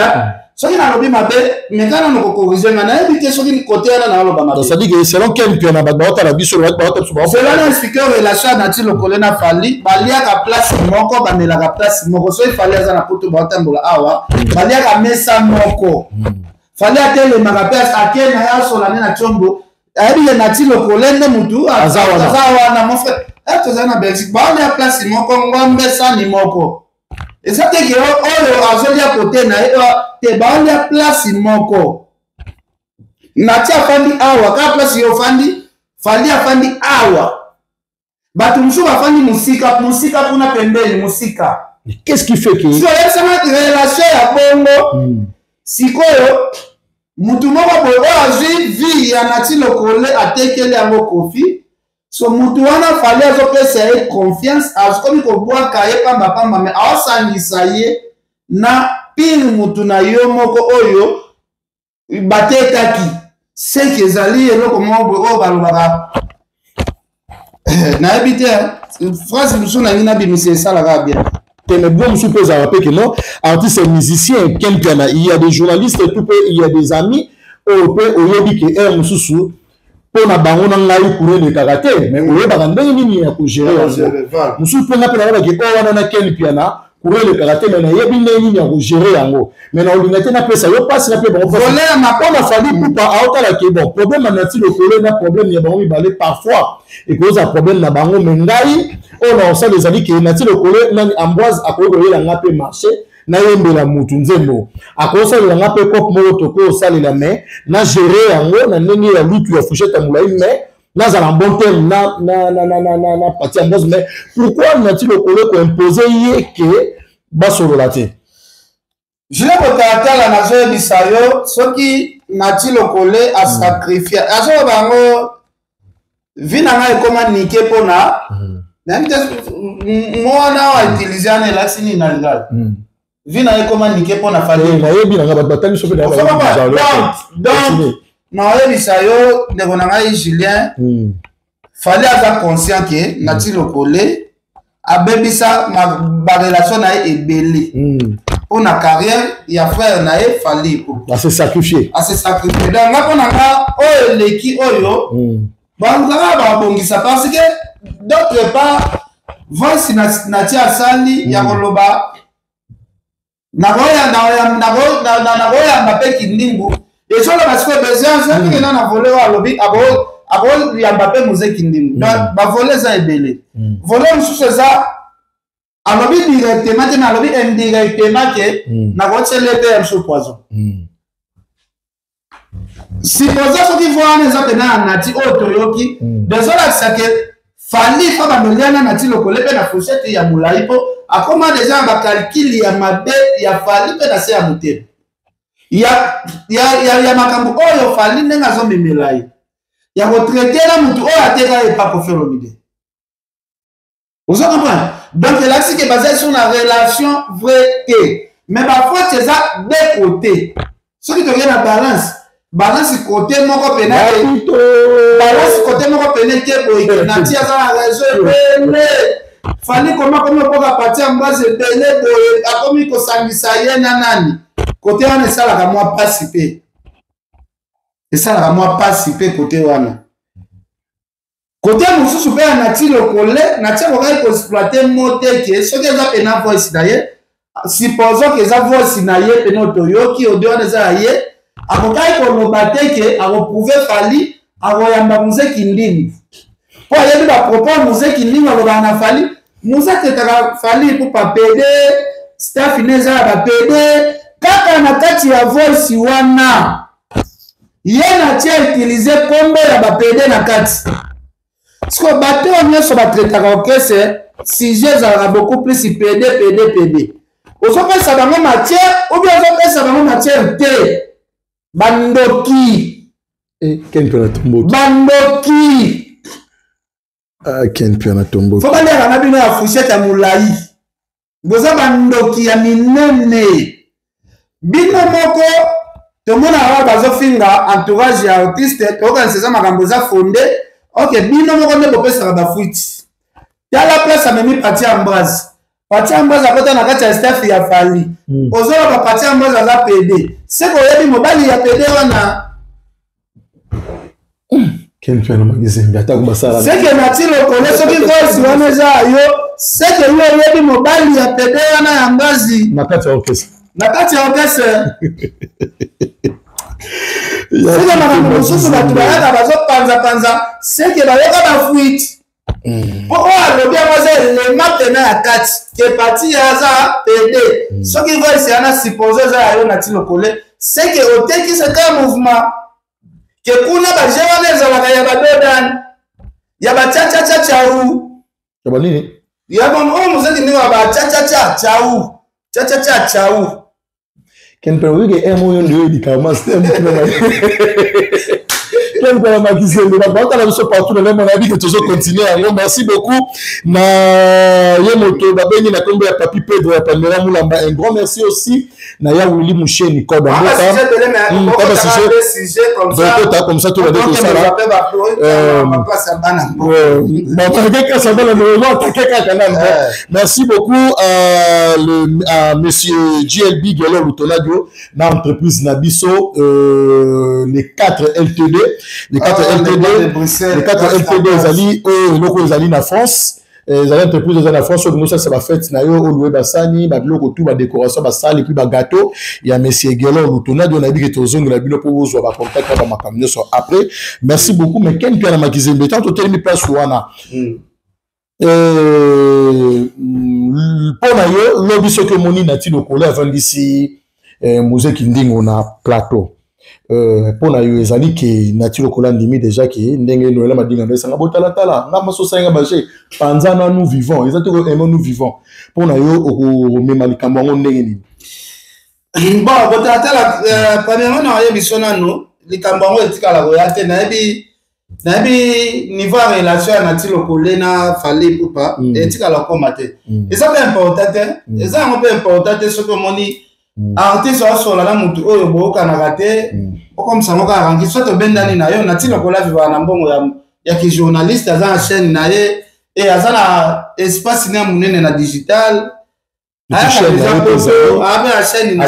soki na lobi mabe mekana no corriger ngana ebite soki côté yana na olo mabe ça dit que selon quel pion na ba la biso ba selon expliquer relation Nati Lokole na Fally balia ka place moko banela ka place moko so Fally aza na poto ba tambola awa balia ka mesa moko Fally atele ma place akena ya solane na chombo ayebi nati lokole nde mutu azawana mon frère toza na Belgique baolia place moko ngombe sani moko eza teke oyo azolia kote na ye te baolia place moko nati afandi awa kaka place yo fandi afandi awa bato mosusu bafandi musika kuna pembeni musika. Qu'est-ce qui fait que so yebisama relation ya bongo sikoyo mutu moko boye oyo azwi vie ya nati lokole atekeli yango kofi so mutu wana fali azopesa ye confiance azikomi kobwaka ye pambapamba me aosangisa ye na pile mutu na yo moko oyo batekaki seke ezali eloko moko boye oyo balobaka nayebi te phrase mosusu na ngi nabimisa esalaka bien. Mais bon, je suppose à rappeler que non, artiste et musicien, il y a des journalistes, il y a des amis, au Yobi qui est un sous pour na bango na ngai courir le karaté, mais au Yoba ndenge nini ya ko gérer. Musu pour na pena ke o wana ken piana, courir le karaté mais na yebi ndenge nini ya ko gérer yango. Mais na olingate na pesa yo passe na pe bon. Voler na pas na fali pour pas autant la ke bon. Problème na ti le collé na problème ya bango mi balé parfois et cause un problème na bango mais ngai on a ça les amis qui nati le collé nani Ambroise akoyo la ngape marché na yembe la mutu nzembo akosa la ngape kop molo toko sale la main na gérer yango na nini ya lutu ya fourchette mulai mais na za bon terme na parti Ambroise mais pourquoi nati le collé ko imposer yé que basolo la te je le botata la nazo bisayo soki nati le collé a sacrifier azo bango vinanga ekoma nike pona moi na utiliser un élastique na legal vina ekoma nike pona fali na yebi na batali sope na donc na yebi sayo ndeko na ngai Julien fallait être conscient que nati lokole abebisa ma relation na ebele pour na carrière ya frère na e fallait à se sacrifier donc ngako na nga oyo leki oyo banzaka babongisa parce que d'autre part voice nati asali ya koloba nakoya mbape kindimbu ezoloba siko besoin soki na vole oyo alobi akoyamba mpe muze kindimbu bavole eza ebele vole mosusu eza alobi directement te me alobi indirectement ke nakotiele mpe ya mosusu poison supposa soki voana eza pena ya nati oyo toyoki dezolakisa ke fali fa bandoliana nati lokole mpe na fourchette ya molai mpo akoma deja na bakalkili ya mabe ya fali mpe na se ya motema ya makambo oyo fali ndenge azomemela ye ya kotretela mutu oyo ateka ye pa koferomide ozo comprendre donc elakisi ke basé sur la relation vrai te mais bafaute eza de côté soki toke na balance côté moko pena balance côté moko pena ke boye nati aza na réseau ebele fali koma poka parti ya mbasi ebele boye akomi kosangisa ye na nani côté wana esalaka mwa pasi pe esalaka mwa pasi pe côté wana côté mosusu mpe ya nati lokole nati akokai koexploite mo te ke soki eza pena voice na ye supposons ke eza voice na ye pena otoyoki ode wana eza ya ye akokai koloba te ke akoprouve fali akoyamba muzeki ndini po ayebi bapropos muzeki ndini alobaka na fali muze atetaka fali po bapede staff ne eza ya bapede kaka na kati ya voice wana ye natia utilize kombo ya bapede na kati siko bato oyo nyonso batretaka okese sujet ezalaka beaucoup plus pede ozopesa bango matière obi ozopesa bango matière te bandoki ken pe na tomboki bandoki ken pe na tomboki fo baleka na bino ya fourchette ya molai boza bandoki ya minene bino moko tomona awa bazofinga entourage ya artiste tokanisa eza makambo eza fonde ok bino moko nde bopesaka bafuiti tala place amemi pati ya Ambroise pati ya Ambroise akota na kati ya staff ya fali ozoloba pati ya Ambroise aza pede seko oyebi mobali ya pede wana ken pe na magazine ata kubasala seke nati lokole soki voice wana eza yo seke yo oyebi mobali ya pede wana ya Ambroise na kati ya orchestre na kati ya orchestre c'est que makambo mosusu bato bayaka bazopanza c'est que bayoka bafuite po oyo alobi yango aza elema pena ya kati ke parti aza pede soki voice yana suppose eza ya yo na ti lokole c'est que otekisa ka mouvement ke kuna baje wana ezalaka ya badodani ya bachachachachaou ya banini ya oyo mozaki ndenge ya bachachachachaou ken pe wige emo yo ndio edikama stem ken pe ma kisende ba bata la biso partout na mon avis que toujours continuer alors merci beaucoup na yemoto ba bengi na kombe ya papi Pedro ya Pamela Mulamba un grand merci aussi na ya Willy Moucheni Koda Mbota comme ça tout va dire ça là merci beaucoup à monsieur JLB Gelo Lutonadio na entreprise Nabiso les 4 LTD les 4 LTD ezali loko ezali na France ezali entreprise ezali na France donc ça va fête na yo oluwe basani ba biloko tout ba décoration ba salle et puis ba gâteau ya monsieur Gelo Lutonadio na biki tozongo la bilo pour zo ba contact ba makamyo so après merci beaucoup mais ken pia na makizembe tant totelemi place wana pona yo lobi so que moni na ti lokole avant d'ici musée kindingo na plateau pona yo ezali ke na ti lokole ndimi déjà ke ndenge no la madinga ndesa nga botala tala nga maso senga baje panzana nous vivons ezali ko aimons nous vivons pona yo o mema likambo ngo ndenge ni bon botala tala premièrement na ye bisona no likambo ngo etikala ko yate na bi niveau de relation na ti lokole na fallait ou pas etikala ko mate et ça c'est important et ça on peut important ce que moni artiste sur la mutu oyo boka na raté comme ça moka rangi soit bendani na yo na ti lokole viva na mbongo ya ki journaliste aza na chaîne na ye et aza na espace na munene na digital chaîne na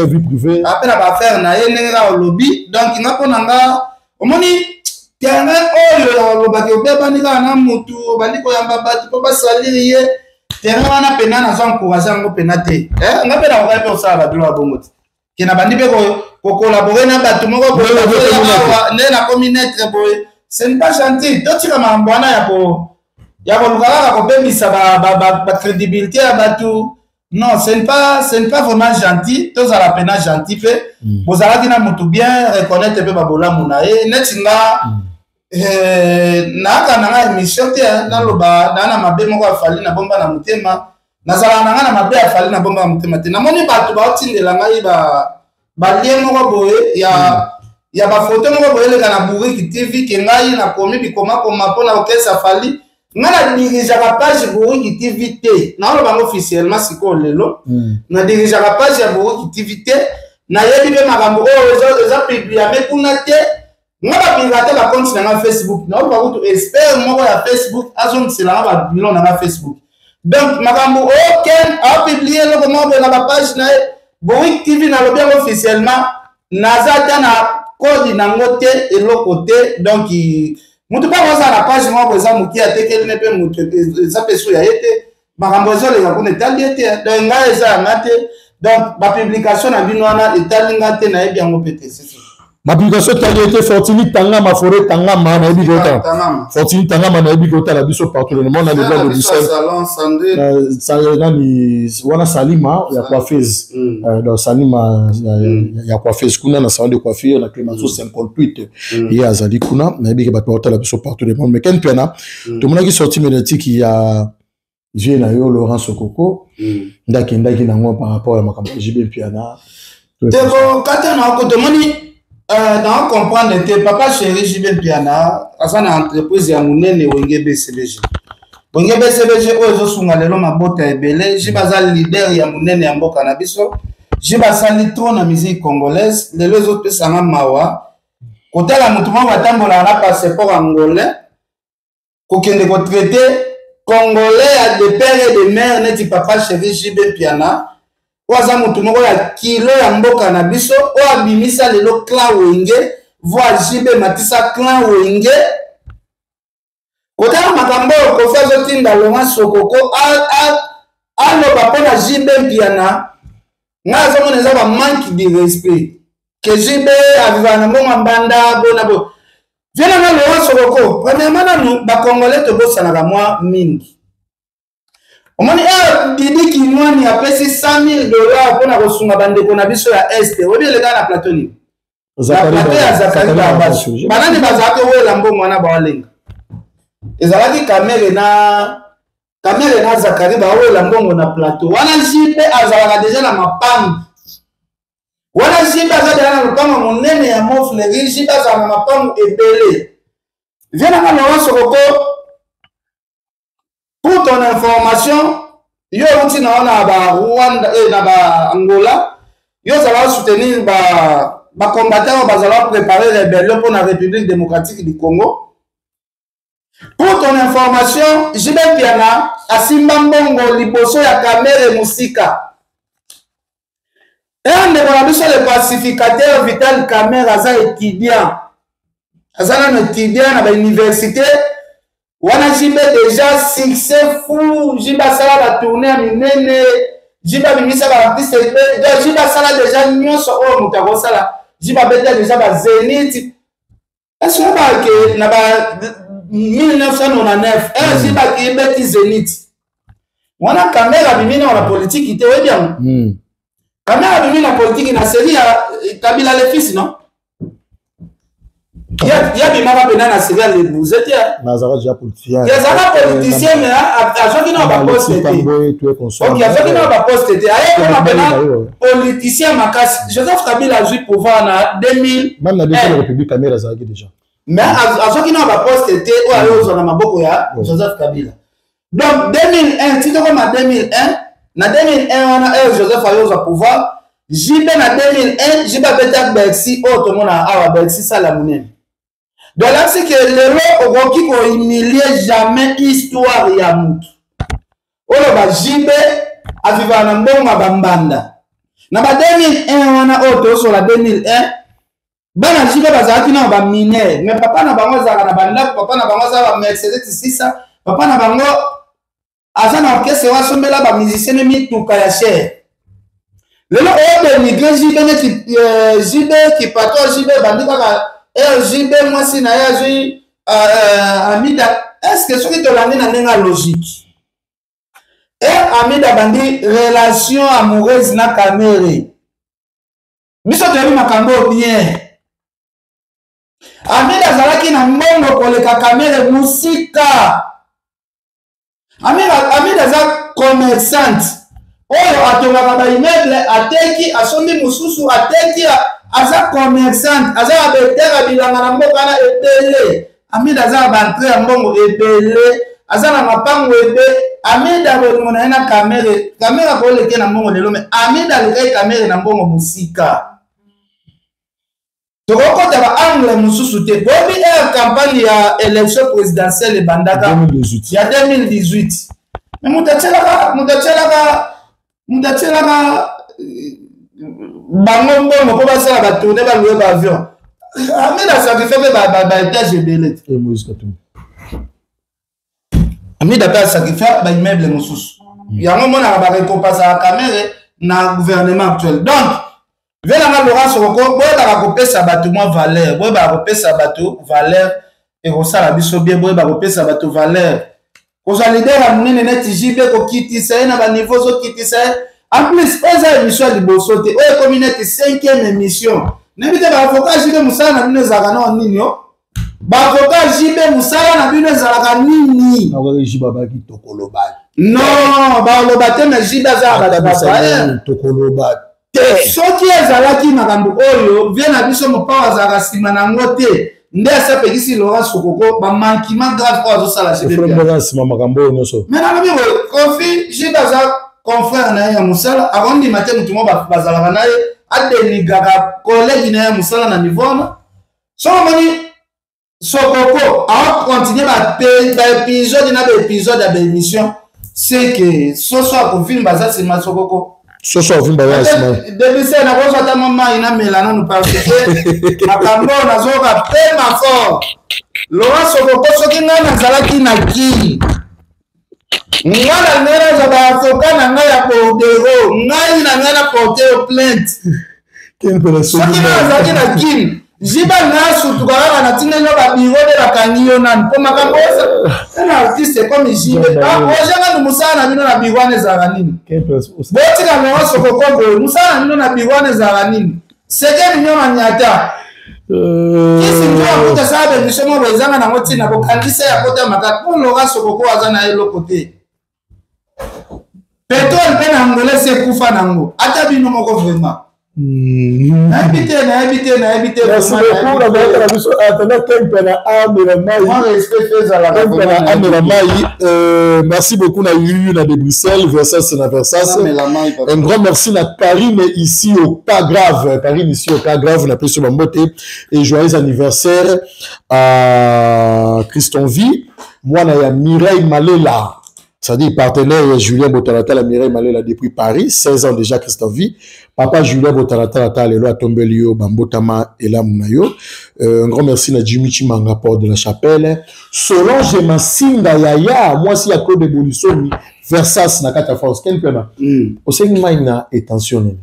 vie privée après ba faire na ye ndenge na lobby donc ngapona nga omoni tianga oyo lobaki obebanika na mutu bandiko yamba batu po basaliri ye tianga wana pena na zo encourager ngo pena te nga pena ko kape osala badilo abongo ke na bandi pe ko collaborer na batu moko ko ne na communauté boy c'est pas gentil to tika mambwana ya ko lukala ko bemisa ba crédibilité ya batu non c'est pas vraiment gentil to za la pena gentil pe bozala kina mutu bien reconnaître pe babola munae netinga na kana émission te na loba na mabe moko afali na bomba na mutema na sala na mabe afali na bomba na mutema te na moni batu ba otindela ngai ba lien moko boye ya ba photo moko boye le kana Buriki TV ke ngai na komi bikoma pona okesa afali ngana dirige la page Buriki TV te na loba officiellement siko lelo na dirige la page ya Buriki TV te na yebi be makambo o eza publier mais kuna te ngaba pirate la compte na Facebook na ba kutu expert moko ya Facebook azon sila ba bilon na Facebook donc makambo aucun a publié le comment na ba page na Buriki TV na lobi officiellement nazata na code na ngote et le côté donc mutu pa kwa la page moko za muki atekeli ne pe mutu za peso ya ete makambo zo le ko ne tali ete donc nga eza ngate donc ba publication na bino wana etali ngate na ebi yango pete c'est ma publication tali ete Fortini tanga ma forêt tanga ma na ebi kota Fortini tanga ma na ebi kota la biso partout le monde na le blanc de Bruxelles ça ni wana Salima ya coiffeuse donc Salima ya coiffeuse kuna na salon de coiffure na Clémenceau 58 et azali kuna na ebi ke ba porter la biso partout le monde mais ken piana tout monde qui sorti médiatique il y a j'ai na yo Laurent Sokoko ndaki nango par rapport à makambo JB piana teko katana ko demoni dans comprendre que papa chéri JB piana asana entreprise ya munene wenge BCBG ozo sunga lelo mabota ebele jibaza leader ya munene ya mboka na biso jibasali trop na musique congolaise lelo zo pesa mawa kotala mutu moko atambola na passeport angolais kokende ko traiter Congolais à de père et de mère neti papa chéri JB piana oaza mutu moko ya kilo ya mboka na biso o abimisa lelo clan wenge voir JB matisa clan wenge kotala makambo ko fazo tinda Laurent Sokoko aloba pona JB piana nga zo mona za ba manque de respect que JB aviva na mbongo mbanda bona bo viens na Laurent Sokoko premièrement nous ba congolais to bossa na moi mingi omoni Didi Kimwani apesi $100,000 pour na kosunga bandeko na biso ya este obi le gars na platonique Zakari ya Zakari Babasu banani bazaka wela mbongo na bawalenga ezalaki kamere na Zakari bawela mbongo na plateau wana jipe azalaka deja na mapangu wana jipe azalaka na lupango monene ya mofleri jipe azalaka na mapangu ebele viens na Laurent Sokoko pour ton information yo uti na ona ba Rwanda na ba Angola yo zala soutenir ba combattants bazala préparer rébellion pour la République démocratique du Congo. Pour ton information, Jibe Piana asimba mbongo liboso ya Kamere Musika. Un de le pacificateur Vital Kamere aza étudiant. Aza na étudiant na université. Wana Jibe déjà succès fou, Jibe sala la tournée à minene, Jibe bimisa ba artiste, Jibe sala déjà nyonso o mutako sala. Jibe beta déjà ba Zénith. Est-ce que na ba 1999 Jibe ki beti Zénith. Wana Kamera bimina na politique ite we bien. Kamera bimina politique na série ya Kabila le fils non? Ya bimama pena na série les vous êtes Nazara déjà politicien. Ya zaka politicien mais a joki na ba poste. OK, a joki na ba poste. Aye ko pena politicien makasi. Joseph Kabila a joué pouvoir na 2000. Même na deuxième république Kamera zaki déjà. Mais a joki na ba poste o ayo zo na maboko ya Joseph Kabila. Donc 2001 tito comme en 2001 na 2001 wana Joseph ayo zo pouvoir. JB na 2001 JB beta Bercy o to mona awa Bercy sala munene. Donc là, c'est que le roi qui ko humilier jamais histoire ya mutu. Olo ba Jibe aviva na mbongo bambanda. Na ba 2001 wana auto sur la 2001 bana Jibe bazaki na ba miner, mais papa na bango zaka na banda, papa na bango za ba Mercedes 600, papa na bango azana orchestre wa sombela ba musicien mi tuka ya cher. Lelo o de migrer Jibe qui patron Jibe bandika ka JB moi si na ya jui Amida est-ce que ce qui te l'année na logique Amida bandi relation amoureuse na Kamere biso teli makambo bien Amida zalaki na mbongo koleka Kamere musika Amida za commerçante oyo atongaka ba immeuble ateki asombi mususu ateki aza commerçante aza betera bilanga na mboka na ebele Amida aza bantre ya mbongo ebele aza na mapango ebe Amida bolingo na ena Kamera ko leke na mbongo lelo me Amida leke Kamera na mbongo musika to kokota ba angle mususu te bobi campagne ya élection présidentielle bandaka ya 2018 mais mutachelaka bango mbongo po basala batourne balouer ba avion Amida sacrifié ba étage ebele Amida pe sacrifié ba immeuble mosusu yango mona ba récompense ya Kamere na gouvernement actuel donc vela na Laurent Sokoko boyeba ka kopesa bato mo valeur boyeba ka kopesa bato valeur et kosala biso bien boyeba kopesa bato valeur koza leader ya munene neti JB ko kitisa na ba niveau zo kitisa en plus eza émission liboso te oyo communauté 5e émission nebite ba avocat JB musala na bino zaka na nini yo ba avocat JB musala na bino zaka nini na ko JB babaki tokoloba non ba lobate mais JB za ba tokoloba soki ezalaki makambo oyo vie na biso mopawa azalaka nsima nango te nde asapekisi Laurent Sokoko bamankima grave oyo azosala nsima makambo oyo nyonso me nalobi Kofi JB aza confrère na ye ya mosala akondima te motu mo bazalaka na ye adenigaka kolegi na ye ya mosala na niveau wana soko moni Sokoko akokontinue baépisode na baépisode ya baémission c'est que soso akofilme baza nsima Sokoko soso avimba ya sima depuis ça na kosa ta mama ina melana nous parce que makambo na zoka pe ma fort Laurent Sokoko soki ngana zalaki na ki ngana ngana za ba avocat na ngai ya Bordeaux ngai na ngana porter plainte soki nazalaki na kini jiba nasutukaka na tinelo babiro de bakangi yo nani mpo makambo na artiste comme jibe ojanga ni musala na bino na biro wana ezalaka nini botika longo sokoko boye musala na bino na biro wana ezalaka nini seke minyo manyata kisi njo akuta sala bemission mo bezanga nango ntina kokandisa ya kota makati mpo longa sokoko aza na eloko te pétrole mpe na ngole sekufa nango ata bino moko vraiment habité. Merci beaucoup. La merci beaucoup na de Bruxelles, Versas na Versas. Un grand merci na Karine ici au Cas Grave. Karine ici au Cas Grave, on appelle sur Mambote. Et joyeux anniversaire à Christon Vie. Moi, na ya Mireille Malela. C'est-à-dire partenaire Julien Botalata, la Mireille Malela depuis Paris, 16 ans déjà Christophe Vie. Papa Julien Botalata, le loi Tombelio, Bambotama et la Mounayo. Un grand merci à Jimmy Chimanga, Port de la Chapelle. Solange Massinga Yaya, moi si à Claude Bolusoni, Versas Nakata France, quel pena. Au Seigneur Maïna est tensionné.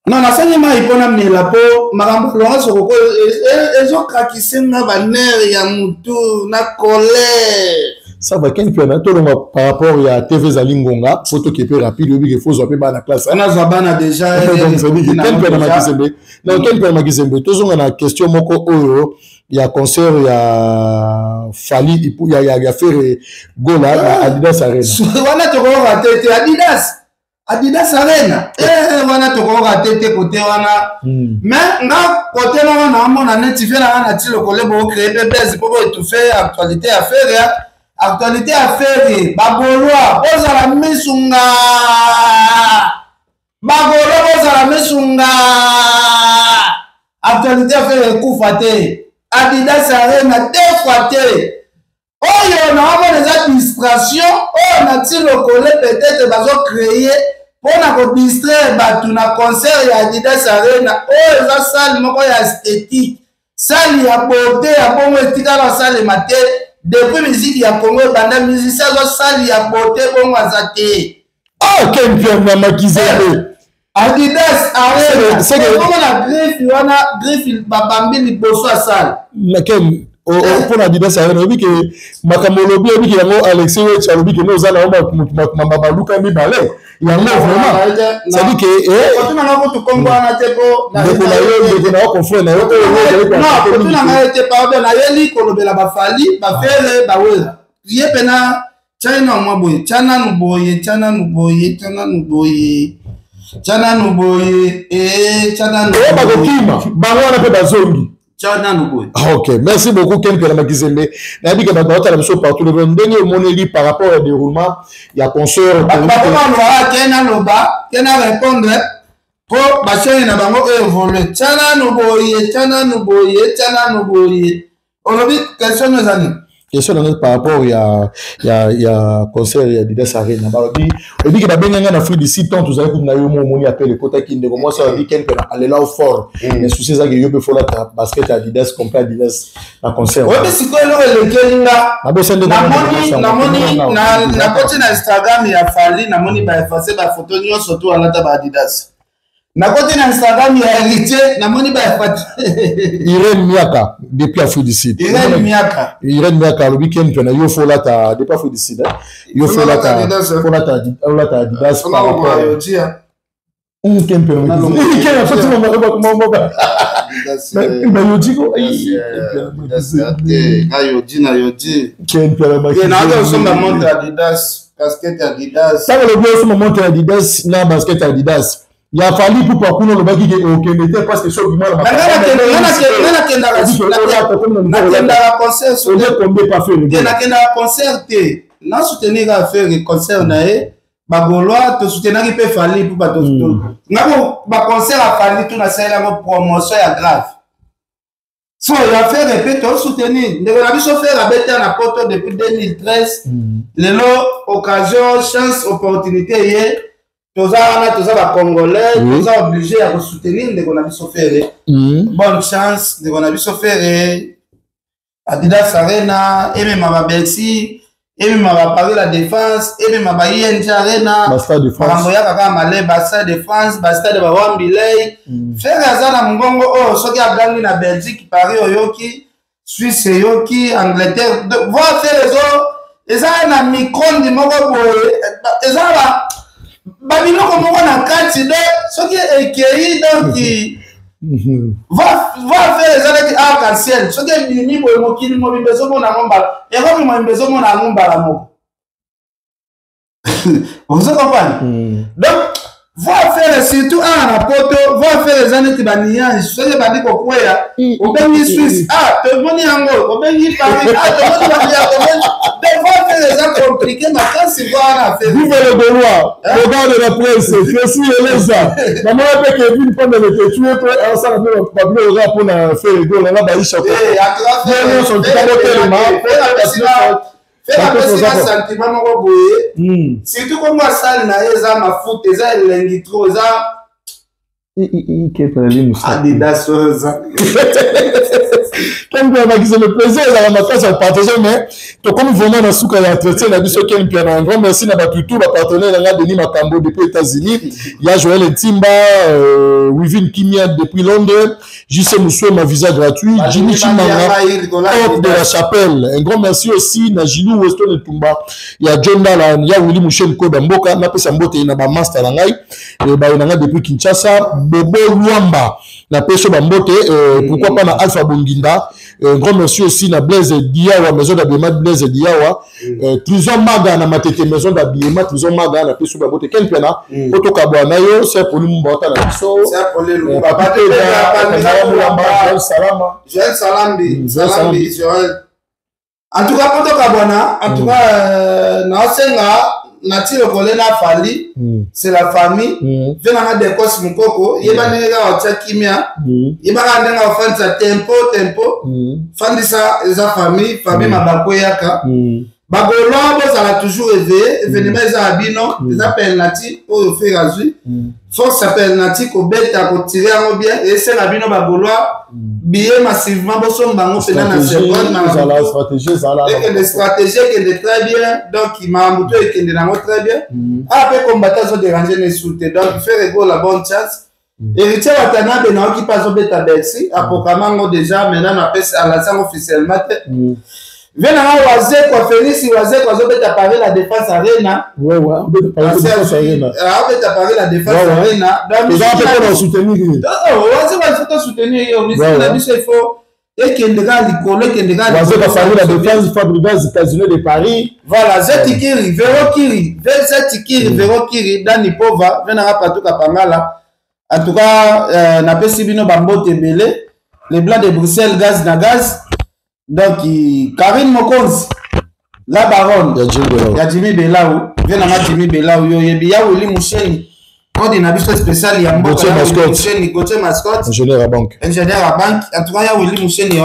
Non, la Seigneur Maïna est la peau, Marambo Florence, ils ont craqué, c'est ma bannière, Yamoutou, na colère. Ça va quel peu par rapport à TV Zalingonga photo qui est plus rapide il faut zapper dans la classe on a zabana déjà donc ça dit quel peu toujours on a question moko oyo il y a concert il y a Fali il y a faire Gola Adidas Arena wana to ko raté Adidas Arena wana to ko raté côté wana mais nga côté wana na mona netifé na tilo kolebo créer bébé pour étouffer actualité à faire actualité à faire, Bagoloa, Ozala Mesunga, Bagolo, Ozala Mesunga, actualité à faire, Koufate, Adidas Arena, défouate. Oh, il y a des administrations, oh, on a-t-il le collé peut-être, ils ont créé, pour nous distraire, tout na concert, il y a Adidas Arena, oh, il y a salle, il y a esthétique, salle, il y a beauté, il y a bon, il y a la salle, matin. Depuis musique ya Congo banda musicien zo sali ya beauté bon wazate ah quel bien mama kizembe Adidas arena c'est que comment la griffe wana griffe babambi liboso ya salle laquelle pour Adidas arena obi ke makamolobi obi ke yango Alexis we chalobi ke noza na mama luka mi balé yango vraiment ça dit que on a ko Congo na teko na yo confrère na yo non on a été pardon na yeli kolobela ba Fali ba fele ba wela ye pena China mo boye China no boye China no boye China no ba kokima ba wana pe bazongi ok, merci beaucoup Ken Pelama Kizembe. Nabi que batota la mission partout le dernier moneli par rapport au déroulement, il y a concert. Kena loba, kena répondre pour bacher na bango évoluer. Chana no boye. On a dit question nos amis. Question par rapport il y a concert il y a Adidas Arena. Balobi, et dit que ba benga na Afrique d'ici tant tous avez na yo moni appelle le kota kinde comme moi ça dit Ken Pelama aller là au fort. Mais souci ça que yo be fola ta basket Adidas complet Adidas na concert. Ouais mais c'est quoi le kelinga? Na moni na côté na Instagram ya Fali na moni ba effacer ba photo nyo surtout à la ta Adidas. Na côté na Instagram ya héritier na moni ba Irene Miaka depuis Afrique du Sud. Irene Miaka le week-end tu na yo fola ta depuis Afrique du Sud. Yo fola ta Adidas par rapport à dia. Quel peu il a fallu pour pas qu'on le bagi que n'était parce que ce qui m'a na soutenir à faire concert nae bagoloa te soutenir qui peut falloir pour pas tout ngabo ba concert a fallu tout na sala mo promotion ya grave so il a fait répéter soutenir on a vu so faire abeta na poto depuis 2013 lelo occasion chance opportunité hier tous les Congolais, tous sont obligés à soutenir les qu'on a vu faire. Bonne chance, les qu'on a vu faire. Adidas Arena, et même à Bercy, et même à Paris la défense et même à ING Arena Basta de France Mamoya kaka malé Basta de France Basta de Bawambilei faire azana mungongo oh soki agangi na Belgique Paris oyoki Suisse yoki Angleterre voir faire les autres eza na micro ndi moko boye eza ba biloko moko na kati de soki ekei donc va faire les années arc-en-ciel soki bimi boye mokili mo bibezo mona ngombala et comme mo bibezo mona ngombala moko vous comprenez donc va faire surtout un rapporto va faire les années tibaniyange soki bandi kokwea obengi Suisse te moni yango obengi Paris te moni yango va faire les années compliquées mais quand c'est voir faire vive le Gaulois le gars de la presse Fessi Eleza maman avec Kevin pendant le tuer pour ça on va pas le rap pour faire le goal là baisha ko non son fait un sentiment moko boye surtout comme moi ça na eza mafuta eza elengi trop eza Adidas comme c'est le plaisir à la matin à partager mais to comme vraiment na suka ya entretien na biso ken bien un grand merci na batutu ba partenaire na Denis Makambo depuis États-Unis il y a Joël Ntimba Wivin Kimia depuis Londres JC Moussoué ma visa gratuit Jimmy Chimanga porte de la Chapelle un grand merci aussi na Jilou Weston Tumba il y a John Dala il y a Willy Mouchen Koda Mboka na pesa mbote na ba master na ngai et ba na depuis Kinshasa Bobo Luamba la pêche bambote pourquoi pas na Alpha Bonginda un grand merci aussi na Blaise Diawa maison d'habillement Blaise Diawa Trison Maga na matete maison d'habillement Trison Maga na pêche bambote quel pena poto kabwana yo c'est pour nous mbota na so c'est pour les papa Salambi Joël en tout cas poto kabwana en tout cas na senga Nati le collègue na Fali, c'est la famille. Venant de Kos Mukoko, yeba nenga wa kimia, yeba nenga wa fansa tempo. Fandisa eza famille mabako yaka. Bagolo bozala toujours éveillé, événement eza abino, ils appellent Nati au fait azui. Force s'appelle Nati ko beta ko tirer en bien et c'est abino bagolo billet massivement boson bango pena na seconde na la stratégie ça là. Et les stratégies qui est très bien donc il m'a montré que est dans très bien. Après combattre sont déranger les soutes donc faire go la bonne chance. Héritier Watana Bena qui passe au beta Bercy apokamango déjà maintenant na pèse à la sang officiellement. Venant Wazé quoi Félix Wazé quoi beta Paris la défense arena. Ouais on peut parler de défense arena. Ah beta Paris la défense arena. Donc ils ont peut soutenir. Wazé va soutenir il faut et qui est déjà l'école qui est déjà la défense fabricante États-Unis de Paris. Voilà Zetikiri Verokiri Verokiri Dani Pova venant partout Kapangala. En tout cas na pesi bino bambote belé les blancs de Bruxelles gaz na gaz. Donc, Karine Mokonzi, la baronne, ya Jimmy Belaou, vient à Jimmy Belaou, ya Willy Moucheni, coordinateur spécial, ya Gauthier Mascotte, ingénieur à banque. En tout cas, ya Willy Moucheni,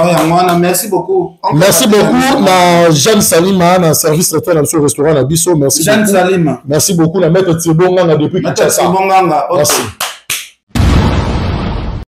merci beaucoup. Merci beaucoup, na Jeanne Salima, na service traiteur sur le restaurant, na Bisso, merci Jeanne beaucoup. Salima. Merci beaucoup, na maître Thibonganga depuis Kinshasa. Merci.